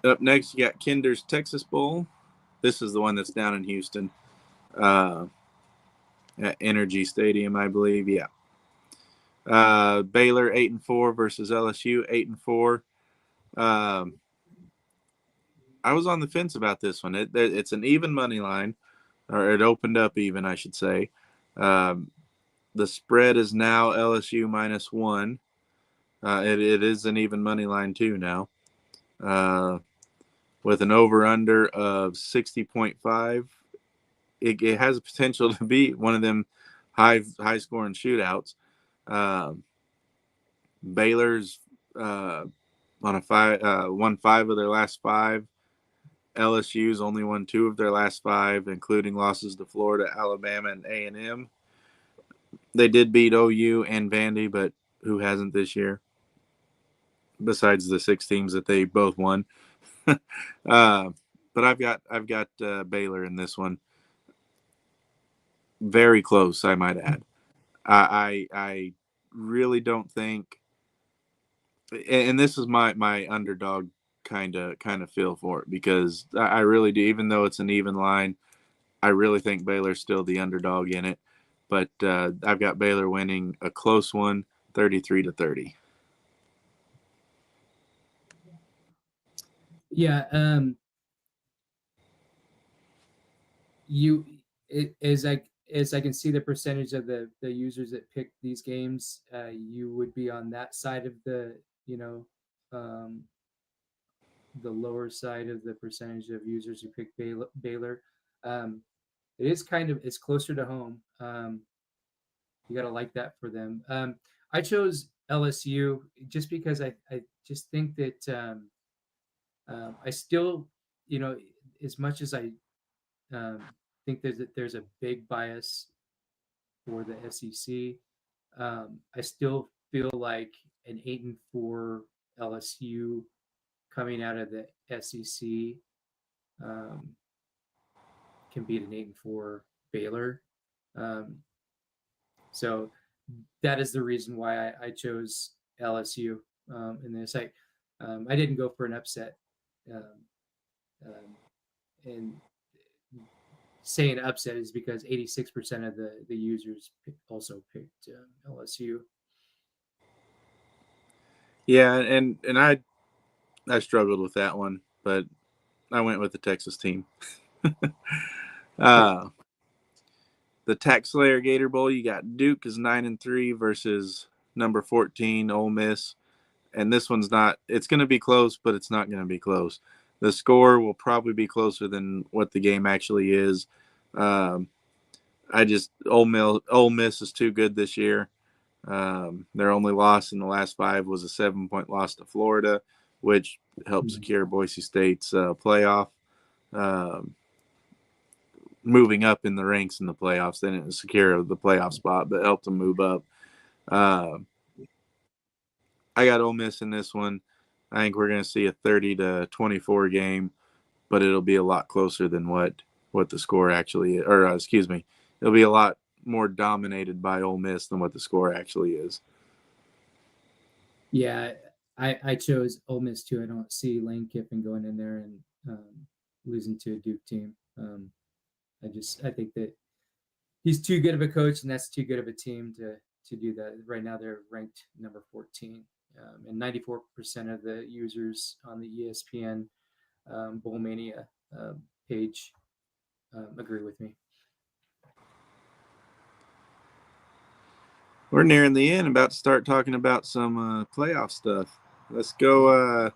Up next, you got Kinder's Texas Bowl. This is the one that's down in Houston, at Energy Stadium, I believe. Yeah. Baylor 8-4 versus LSU 8-4. I was on the fence about this one. It's an even money line, or it opened up even, I should say. The spread is now LSU -1. It is an even money line too now, with an over/under of 60.5. It has a potential to be one of them high scoring shootouts. Baylor's on a won 5 of their last 5. LSU's only won 2 of their last 5, including losses to Florida, Alabama, and A&M. They did beat OU and Vandy, but who hasn't this year? Besides the 6 teams that they both won. But I've got Baylor in this one. Very close, I might add. I really don't think, and this is my underdog kind of feel for it, because I really do. Even though it's an even line, I really think Baylor's still the underdog in it. But I've got Baylor winning a close one, 33-30. Yeah, as I can see the percentage of the users that pick these games, you would be on that side of the um, the lower side of the percentage of users who pick Baylor. Um, it is it's closer to home. You got to like that for them. I chose LSU just because I just think that I still, as much as I um, think there's a big bias for the SEC, I still feel like an 8-4 LSU coming out of the SEC um, can beat an 8-4 Baylor. Um, so that is the reason why I chose LSU in this. I didn't go for an upset, um, and saying upset is because 86% of the users also picked LSU. Yeah, and I struggled with that one, but I went with the Texas team. uh, the Tax Slayer Gator Bowl, you got Duke is 9-3 versus number 14 Ole Miss, and this one's not. It's going to be close, but it's not going to be close. The score will probably be closer than what the game actually is. Um, Ole Miss is too good this year. Their only loss in the last 5 was a 7-point loss to Florida, which helped secure Boise State's playoff, um, moving up in the ranks in the playoffs. They didn't secure the playoff spot, but helped them move up. I got Ole Miss in this one. I think we're going to see a 30-24 game, but it'll be a lot closer than what the score actually is. Or excuse me, it'll be a lot more dominated by Ole Miss than what the score actually is. Yeah, I chose Ole Miss too. I don't see Lane Kiffin going in there and losing to a Duke team. I think that he's too good of a coach, and that's too good of a team to do that. Right now, they're ranked number 14, and 94% of the users on the ESPN Bowl Mania page agree with me. We're nearing the end, about to start talking about some playoff stuff. Let's go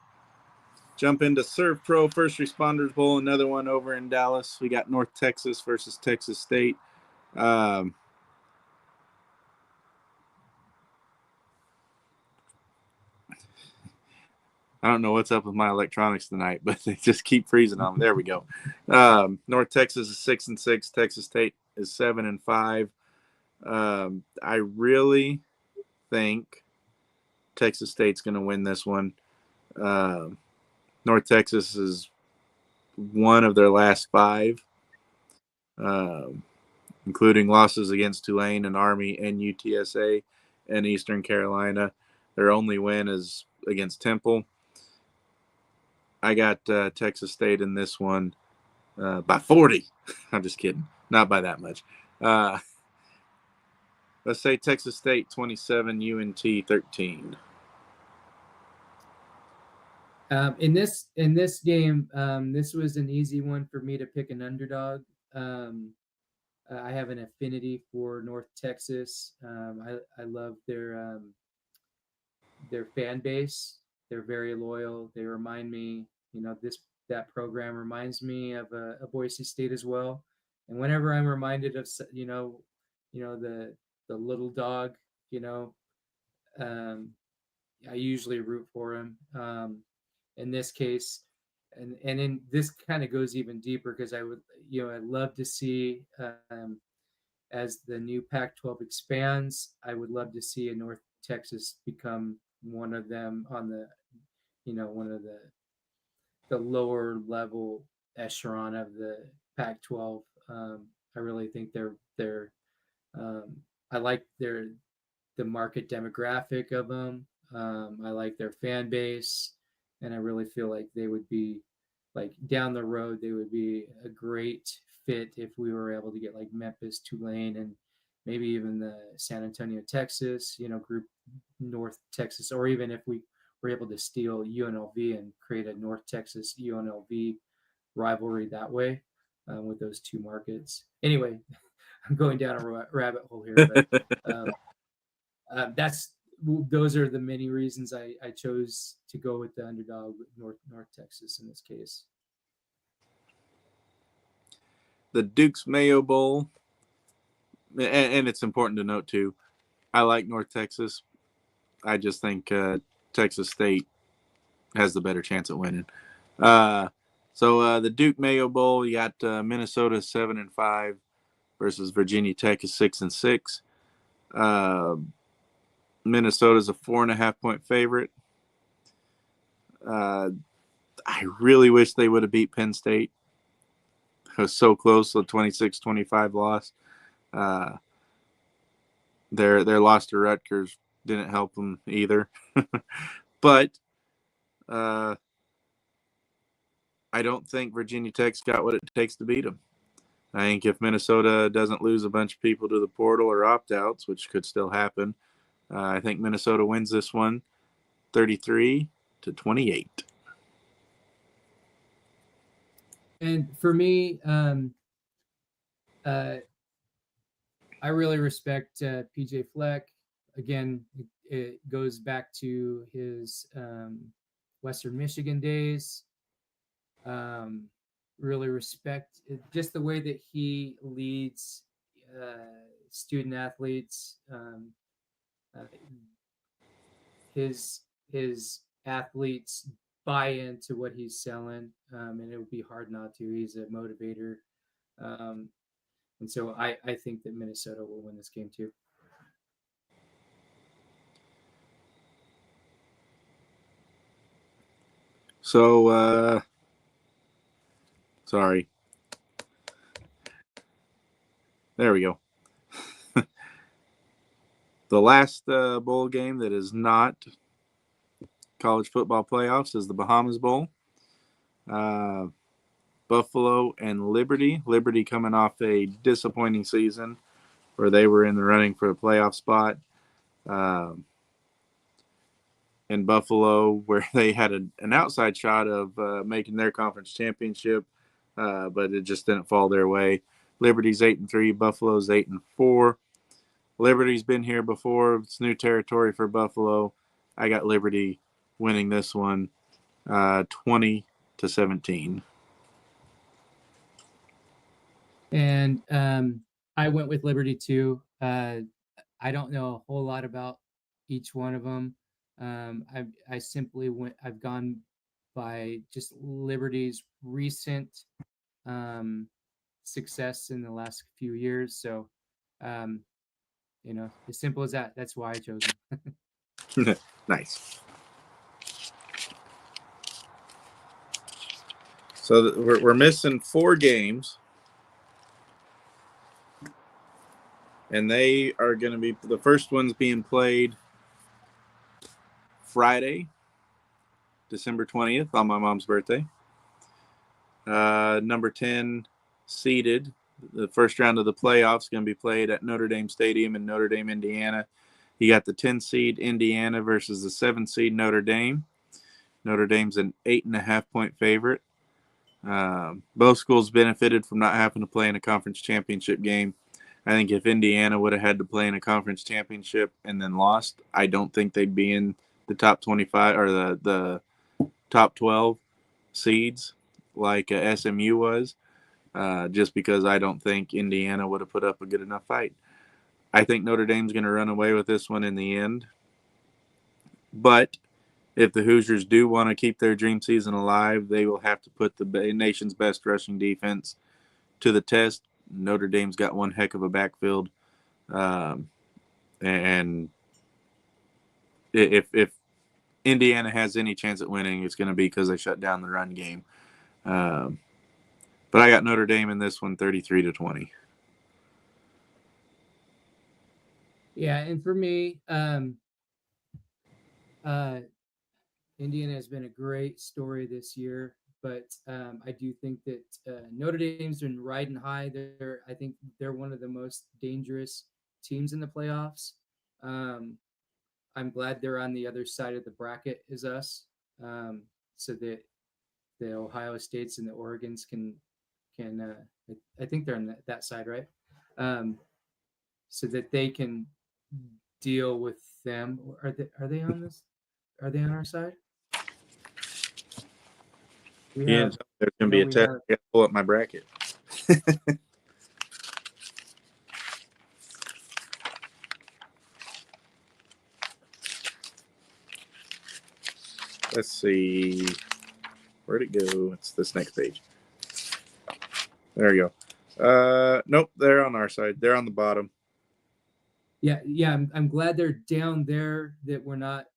Jump into Serve Pro First Responders Bowl, another one over in Dallas. We got North Texas versus Texas State. I don't know what's up with my electronics tonight, but they just keep freezing on me. There we go. North Texas is 6-6. Texas State is 7-5. I really think Texas State's going to win this one. North Texas is one of their last 5, including losses against Tulane and Army and UTSA and Eastern Carolina. Their only win is against Temple. I got Texas State in this one by 40. I'm just kidding. Not by that much. Let's say Texas State 27, UNT 13. In this game, this was an easy one for me to pick an underdog. I have an affinity for North Texas. I love their fan base. They're very loyal. They remind me, that program reminds me of a Boise State as well. And whenever I'm reminded of, the little dog, I usually root for him. In this case, and in this kind of goes even deeper because I'd love to see, as the new Pac-12 expands, I would love to see a North Texas become one of them on the, one of the lower level echelon of the Pac-12. I really think they're I like the market demographic of them. I like their fan base, and I really feel like they would be, like, down the road, they would be a great fit if we were able to get like Memphis, Tulane, and maybe even the San Antonio, Texas, group North Texas, or even if we were able to steal UNLV and create a North Texas UNLV rivalry that way, with those two markets. Anyway, I'm going down a rabbit hole here, but those are the many reasons I chose to go with the underdog North Texas in this case. The Duke's Mayo Bowl, and it's important to note too, I like North Texas. I just think Texas State has the better chance at winning. So the Duke Mayo Bowl, you got Minnesota 7-5 versus Virginia Tech is 6-6. Minnesota's a 4.5-point favorite. I really wish they would have beat Penn State. It was so close, the 26-25 loss. Their loss to Rutgers didn't help them either. But I don't think Virginia Tech's got what it takes to beat them. I think if Minnesota doesn't lose a bunch of people to the portal or opt-outs, which could still happen, I think Minnesota wins this one 33-28. And for me, I really respect PJ Fleck. Again, it goes back to his Western Michigan days. Really respect just the way that he leads student athletes. His athletes buy into what he's selling, and it would be hard not to. He's a motivator, and so I think that Minnesota will win this game too. So, sorry. There we go. The last bowl game that is not college football playoffs is the Bahamas Bowl. Buffalo and Liberty. Liberty coming off a disappointing season where they were in the running for a playoff spot. In Buffalo, where they had an outside shot of making their conference championship, but it just didn't fall their way. Liberty's 8-3, Buffalo's 8-4. Liberty's been here before. It's new territory for Buffalo. I got Liberty winning this one 20-17. And I went with Liberty too. I don't know a whole lot about each one of them. I simply I've gone by just Liberty's recent success in the last few years. So, as simple as that. That's why I chose them. Nice. So we're missing 4 games. And they are going to be the first ones being played Friday, December 20th, on my mom's birthday. Number 10 seeded. The first round of the playoffs going to be played at Notre Dame Stadium in Notre Dame, Indiana. You got the 10 seed Indiana versus the 7 seed Notre Dame. Notre Dame's an 8.5-point favorite. Both schools benefited from not having to play in a conference championship game. I think if Indiana would have had to play in a conference championship and then lost, I don't think they'd be in the top 25 or the top 12 seeds like SMU was, just because I don't think Indiana would have put up a good enough fight. I think Notre Dame's going to run away with this one in the end. But if the Hoosiers do want to keep their dream season alive, they will have to put the nation's best rushing defense to the test. Notre Dame's got one heck of a backfield. And if Indiana has any chance at winning, it's going to be because they shut down the run game. But I got Notre Dame in this one 33-20. Yeah, and for me, Indiana has been a great story this year, but I do think that Notre Dame's been riding high. I think they're one of the most dangerous teams in the playoffs. I'm glad they're on the other side of the bracket as us, so that the Ohio States and the Oregons can I think they're on that side, right? So that they can deal with them. Are they on this? Are they on our side? Yeah, there's going to be a test. I got to pull up my bracket. Let's see. Where'd it go? It's this next page. There you go. Nope, they're on our side. They're on the bottom. Yeah. I'm glad they're down there. That we're not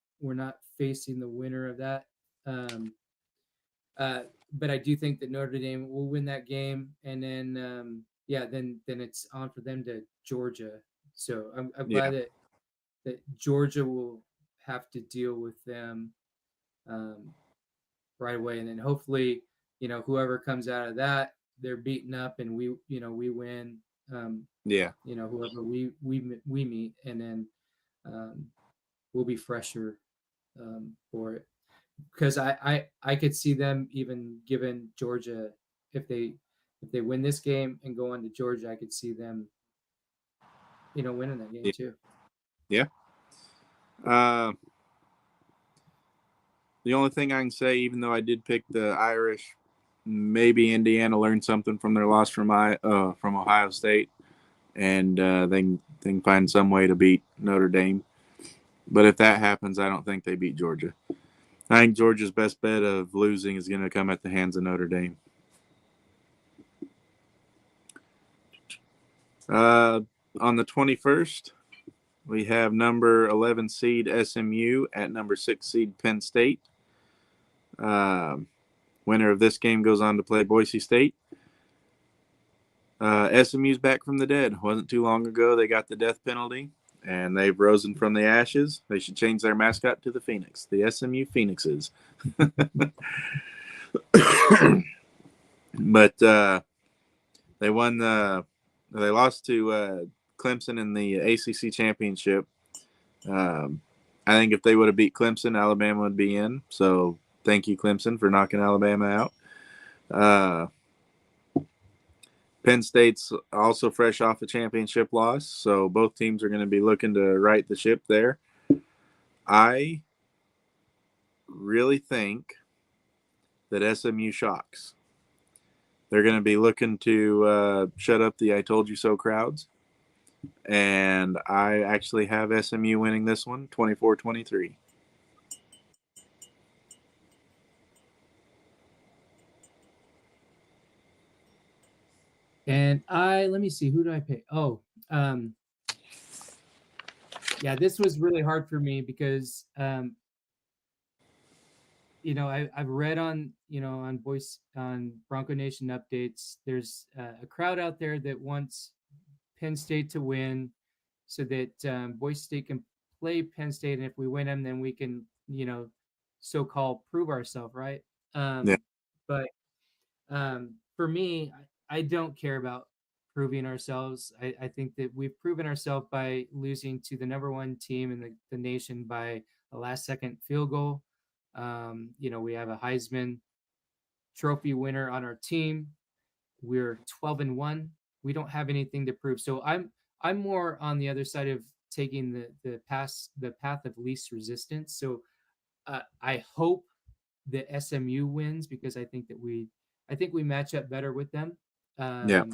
facing the winner of that. But I do think that Notre Dame will win that game, and then then it's on for them to Georgia. So I'm glad that Georgia will have to deal with them right away, and then hopefully whoever comes out of that, they're beaten up, and we win. Whoever we meet, and then we'll be fresher for it. Because I could see them even giving Georgia, if they win this game and go on to Georgia, I could see them winning that game too. Yeah. The only thing I can say, even though I did pick the Irish, maybe Indiana learned something from their loss from Ohio State, and they can find some way to beat Notre Dame. But if that happens, I don't think they beat Georgia. I think Georgia's best bet of losing is going to come at the hands of Notre Dame. On the 21st, we have number 11 seed SMU at number 6 seed Penn State. Winner of this game goes on to play Boise State. SMU's back from the dead. Wasn't too long ago they got the death penalty, and they've risen from the ashes. They should change their mascot to the Phoenix, the SMU Phoenixes. But they lost to Clemson in the ACC championship. I think if they would have beat Clemson, Alabama would be in. So thank you, Clemson, for knocking Alabama out. Penn State's also fresh off a championship loss, so both teams are going to be looking to right the ship there. I really think that SMU shocks. They're going to be looking to shut up the I told you so crowds. And I actually have SMU winning this one, 24-23. And let me see, who do I pick? Oh, yeah, this was really hard for me because, I've read on, on Bronco Nation Updates, there's a crowd out there that wants Penn State to win so that Boise State can play Penn State. And if we win them, then we can, so-called prove ourselves, right? Yeah. But for me, I don't care about proving ourselves. I think that we've proven ourselves by losing to the number one team in the nation by a last second field goal. We have a Heisman Trophy winner on our team. We're 12-1. We don't have anything to prove. So I'm more on the other side of taking the path of least resistance. So I hope that SMU wins because I think we match up better with them. Yeah.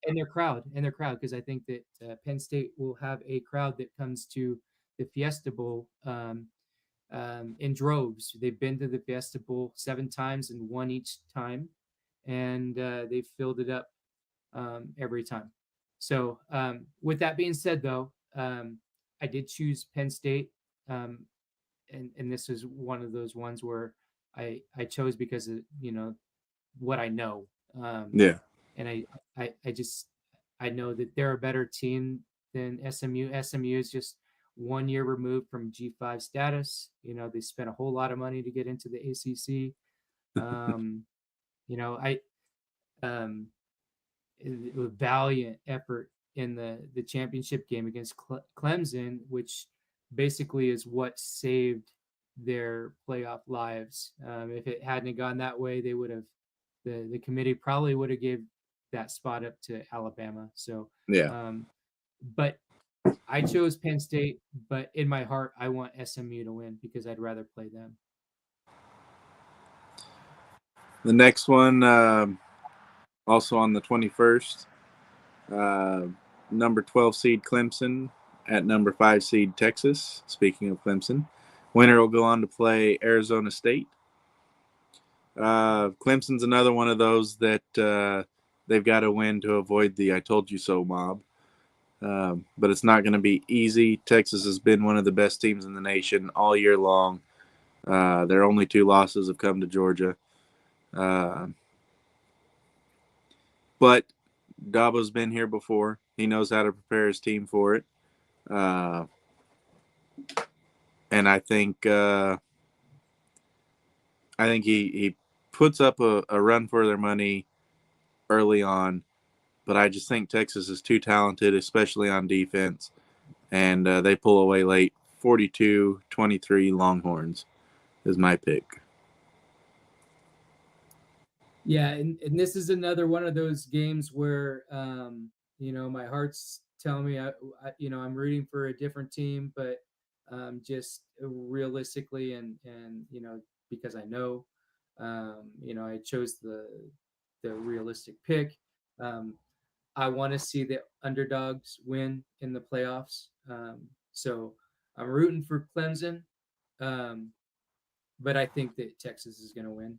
And their crowd, because I think that Penn State will have a crowd that comes to the Fiesta Bowl in droves. They've been to the Fiesta Bowl 7 times and won each time, and they've filled it up every time. So with that being said, though, I did choose Penn State, and this is one of those ones where I chose because of what I know. Yeah. And I know that they're a better team than SMU. SMU is just 1 year removed from G5 status. They spent a whole lot of money to get into the ACC. A valiant effort in the championship game against Clemson, which basically is what saved their playoff lives. If it hadn't gone that way, they would have the committee probably would have gave that spot up to Alabama. So Yeah. But I chose Penn State, but in my heart, I want SMU to win because I'd rather play them. The next one, also on the 21st, number 12 seed Clemson at number 5 seed Texas. Speaking of Clemson, winner will go on to play Arizona State. Clemson's another one of those that they've got to win to avoid the I told you so mob. But it's not going to be easy. Texas has been one of the best teams in the nation all year long. Their only 2 losses have come to Georgia. But Dabo's been here before. He knows how to prepare his team for it. And I think he puts up a run for their money early on. But I just think Texas is too talented, especially on defense. And they pull away late. 42-23 Longhorns is my pick. Yeah, and this is another one of those games where my heart's telling me I'm rooting for a different team, but just realistically and because I know I chose the realistic pick. I want to see the underdogs win in the playoffs. So I'm rooting for Clemson, but I think that Texas is going to win.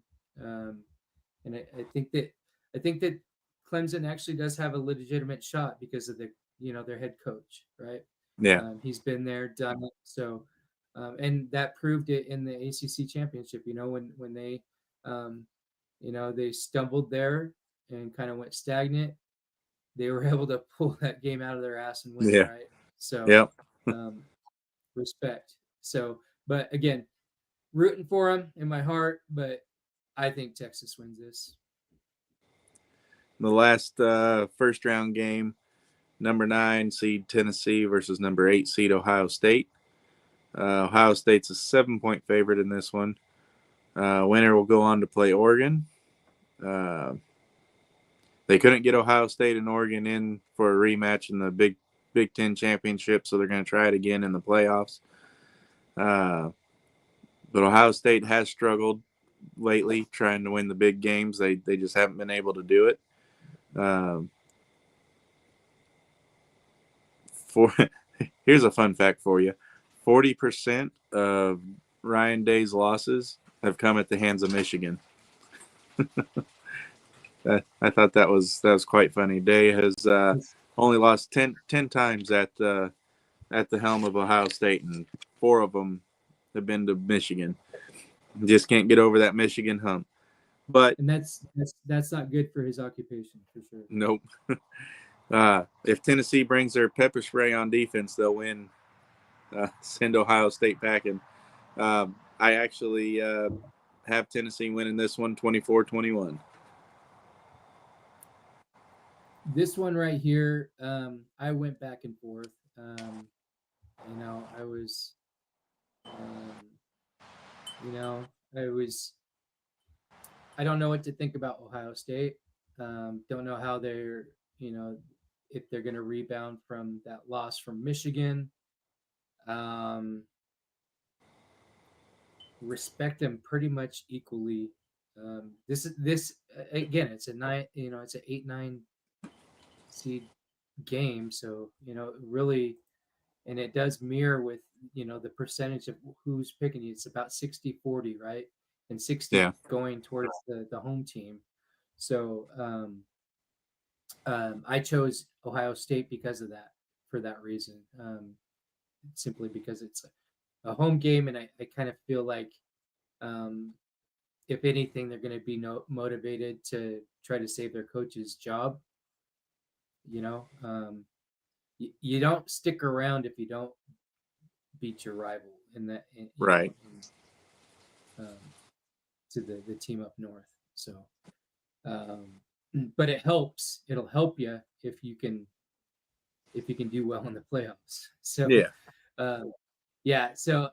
And I think that Clemson actually does have a legitimate shot because of their head coach, right? Yeah. He's been there, done it. So, and that proved it in the ACC championship. When they, they stumbled there and kind of went stagnant, they were able to pull that game out of their ass and win, Yeah. right? So, Yep. Respect. So, but again, rooting for them in my heart, but I think Texas wins this. The last first round game, number 9 seed Tennessee versus number 8 seed Ohio State. Ohio State's a 7-point favorite in this one. Winner will go on to play Oregon. They couldn't get Ohio State and Oregon in for a rematch in the Big Ten championship, so they're going to try it again in the playoffs. But Ohio State has struggled lately, trying to win the big games. They just haven't been able to do it. For Here's a fun fact for you: 40% of Ryan Day's losses have come at the hands of Michigan. I thought that was quite funny. Day has only lost 10 times at the helm of Ohio State, and 4 of them have been to Michigan. Just can't get over that Michigan hump. But And that's not good for his occupation, for sure. nope. If Tennessee brings their pepper spray on defense, they'll win. Send Ohio State packing. I actually have Tennessee winning this one 24-21. This one right here, I went back and forth. I was, I don't know what to think about Ohio State. Don't know how they're, if they're going to rebound from that loss from Michigan. Respect them pretty much equally. This again, it's a 8-9 seed game, so really, and it does mirror with the percentage of who's picking you. It's about 60-40, right? And 60 going towards the home team. So I chose Ohio State because of that, for that reason, simply because it's a home game, and I kind of feel like if anything, they're going to be motivated to try to save their coach's job. You don't stick around if you don't beat your rival Right. To the team up north. So, but it helps. It'll help you if you can do well in the playoffs. So So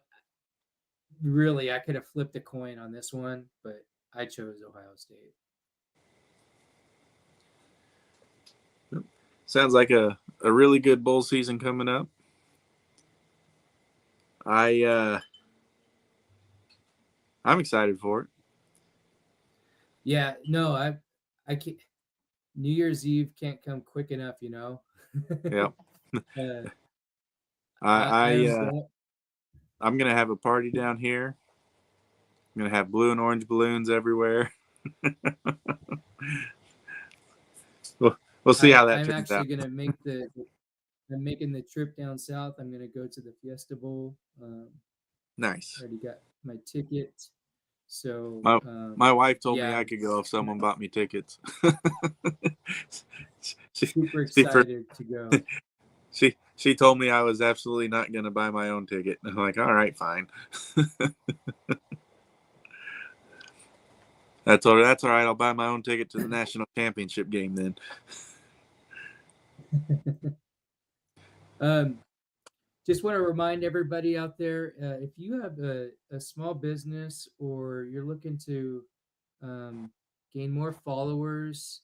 really, I could have flipped a coin on this one, but I chose Ohio State. Sounds like a really good bowl season coming up. I'm excited for it. Yeah, no, I can't. New Year's Eve can't come quick enough, Yep. I'm gonna have a party down here. I'm gonna have blue and orange balloons everywhere. We'll see how that turns out. I'm actually gonna I'm making the trip down south. I'm gonna go to the Fiesta Bowl. Nice. Already got my ticket. So my wife told me I could go if someone bought me tickets. Super excited to go. She told me I was absolutely not going to buy my own ticket. I'm like, all right, fine. That's all right. I'll buy my own ticket to the national championship game then. Just want to remind everybody out there, if you have a small business or you're looking to gain more followers,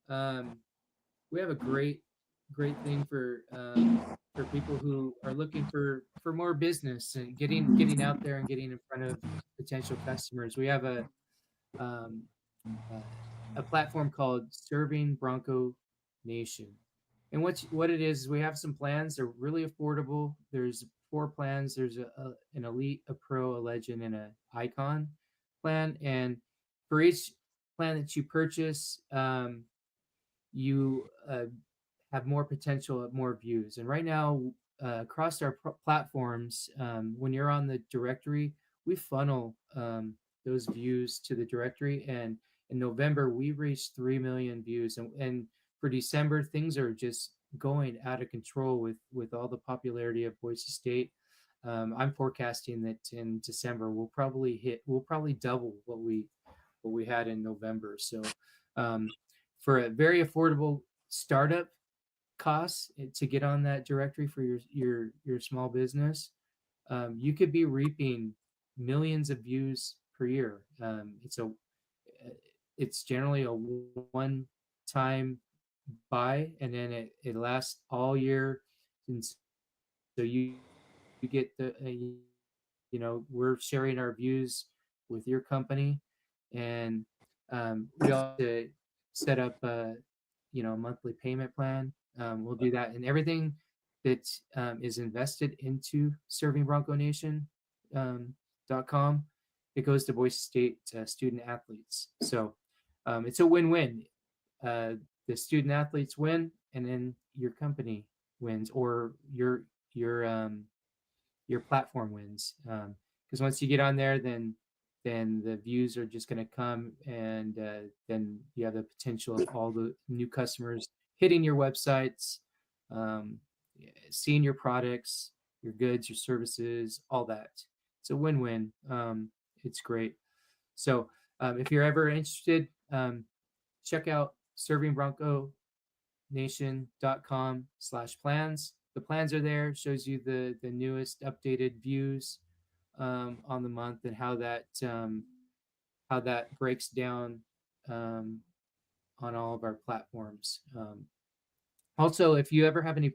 we have a great thing for people who are looking for more business and getting out there and getting in front of potential customers. We have a platform called Serving Bronco Nation. And what it is we have some plans. They're really affordable. There's 4 plans. There's an elite, a pro, a legend, and an icon plan. And for each plan that you purchase, you have more potential at more views. And right now, across our platforms, when you're on the directory, we funnel those views to the directory. And in November, we reached 3 million views. And for December, things are just going out of control with all the popularity of Boise State. I'm forecasting that in December we'll probably double what we had in November. So for a very affordable startup cost to get on that directory for your small business, you could be reaping millions of views per year. It's generally a one-time buy, and then it lasts all year. And so you get the we're sharing our views with your company, and we also set up a monthly payment plan. We'll do that, and everything that is invested into serving Bronco Nation .com, it goes to Boise State student athletes. So it's a win-win. The student athletes win, and then your company wins, or your platform wins. Because once you get on there, then the views are just going to come, and then you have the potential of all the new customers hitting your websites, seeing your products, your goods, your services, all that. It's a win-win. It's great. So if you're ever interested, check out servingbronconation.com/plans. The plans are there. Shows you the newest updated views on the month, and how that breaks down on all of our platforms. Also, if you ever have any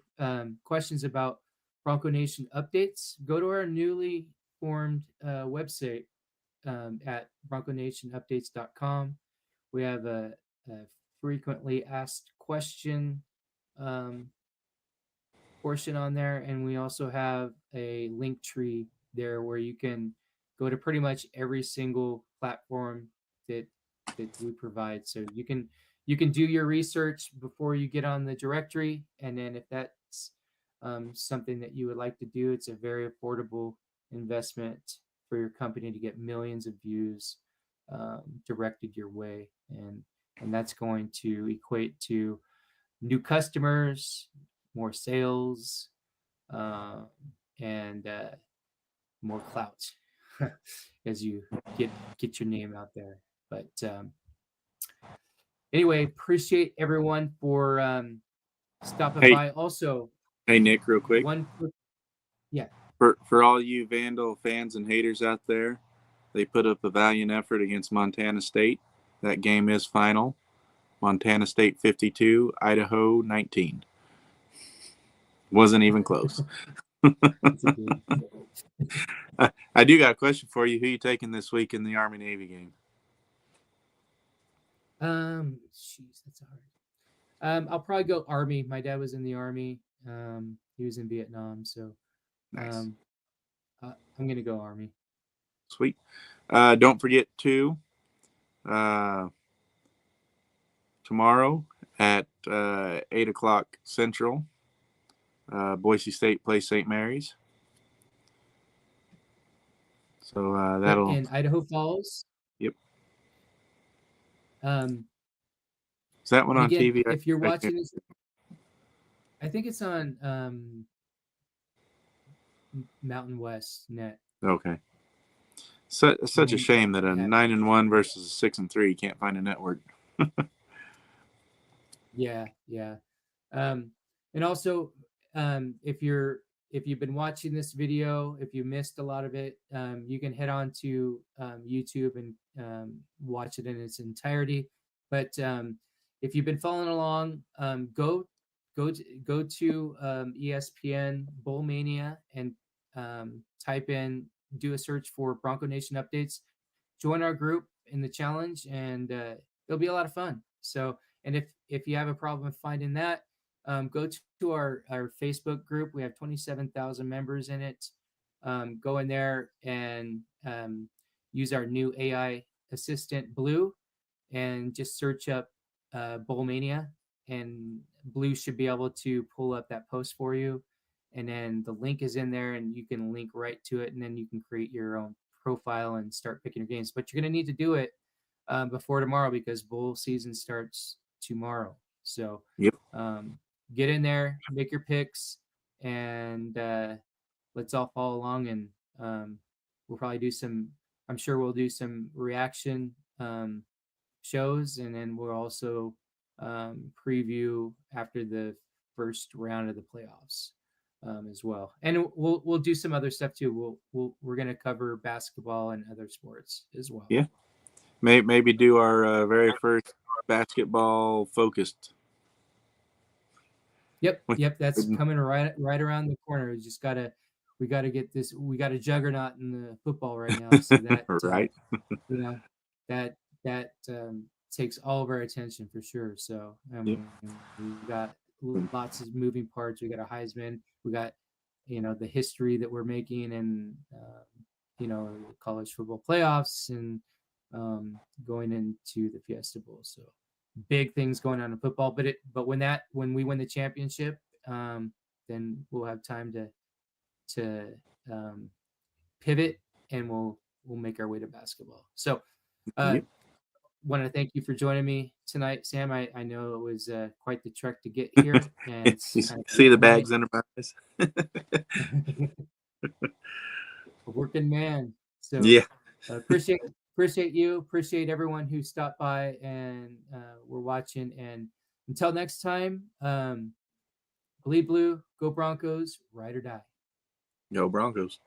questions about Bronco Nation updates, go to our newly formed website at bronconationupdates.com. We have a frequently asked question portion on there, and we also have a link tree there where you can go to pretty much every single platform that we provide. So you can do your research before you get on the directory, and then if that's something that you would like to do, it's a very affordable investment for your company to get millions of views directed your way, and that's going to equate to new customers, more sales, and more clout as you get your name out there. But anyway, appreciate everyone for stopping by. Also, hey Nick, real quick. Yeah. For all you Vandal fans and haters out there, they put up a valiant effort against Montana State. That game is final. Montana State 52, Idaho 19. Wasn't even close. I do got a question for you. Who you taking this week in the Army-Navy game? Jeez, that's hard. I'll probably go Army. My dad was in the Army. He was in Vietnam, so Nice. I'm gonna go Army. Sweet. Don't forget to tomorrow at 8:00 Central, Boise State plays St. Mary's. So that'll in Idaho Falls. Yep. Is that one on again, TV? If you're watching this, I think it's on Mountain West Net. Okay. Such a shame that a 9-1 versus a 6-3 can't find a network. Yeah. And also, if you've been watching this video, if you missed a lot of it, you can head on to YouTube and watch it in its entirety. But if you've been following along, go to ESPN Bowl Mania and do a search for Bronco Nation Updates. Join our group in the challenge, and it'll be a lot of fun. So, and if you have a problem finding that, go to our Facebook group. We have 27,000 members in it. Go in there and use our new AI assistant, Blue, and just search up Bowl Mania, and Blue should be able to pull up that post for you. And then the link is in there, and you can link right to it, and then you can create your own profile and start picking your games. But you're going to need to do it before tomorrow, because bowl season starts tomorrow. So yep. Get in there, make your picks, and let's all follow along. And we'll probably do some reaction shows, and then we'll also preview after the first round of the playoffs as well. And we'll do some other stuff too. We're going to cover basketball and other sports as well. Yeah. Maybe do our very first basketball focused. Yep. That's coming right around the corner. We gotta get this. We got a juggernaut in the football right now, so that right. that that takes all of our attention for sure. So Yep. we got lots of moving parts. We got a Heisman. We got the history that we're making, and college football playoffs, and going into the Fiesta Bowl. So big things going on in football. But when we win the championship, then we'll have time to pivot, and we'll make our way to basketball. So Yep. want to thank you for joining me tonight, Sam. I know it was quite the trek to get here, and it's You kind of see the late bags under my eyes? night. A working man. So Yeah. appreciate you. Appreciate everyone who stopped by and were watching. And until next time, bleed blue, go Broncos, ride or die. Go Broncos.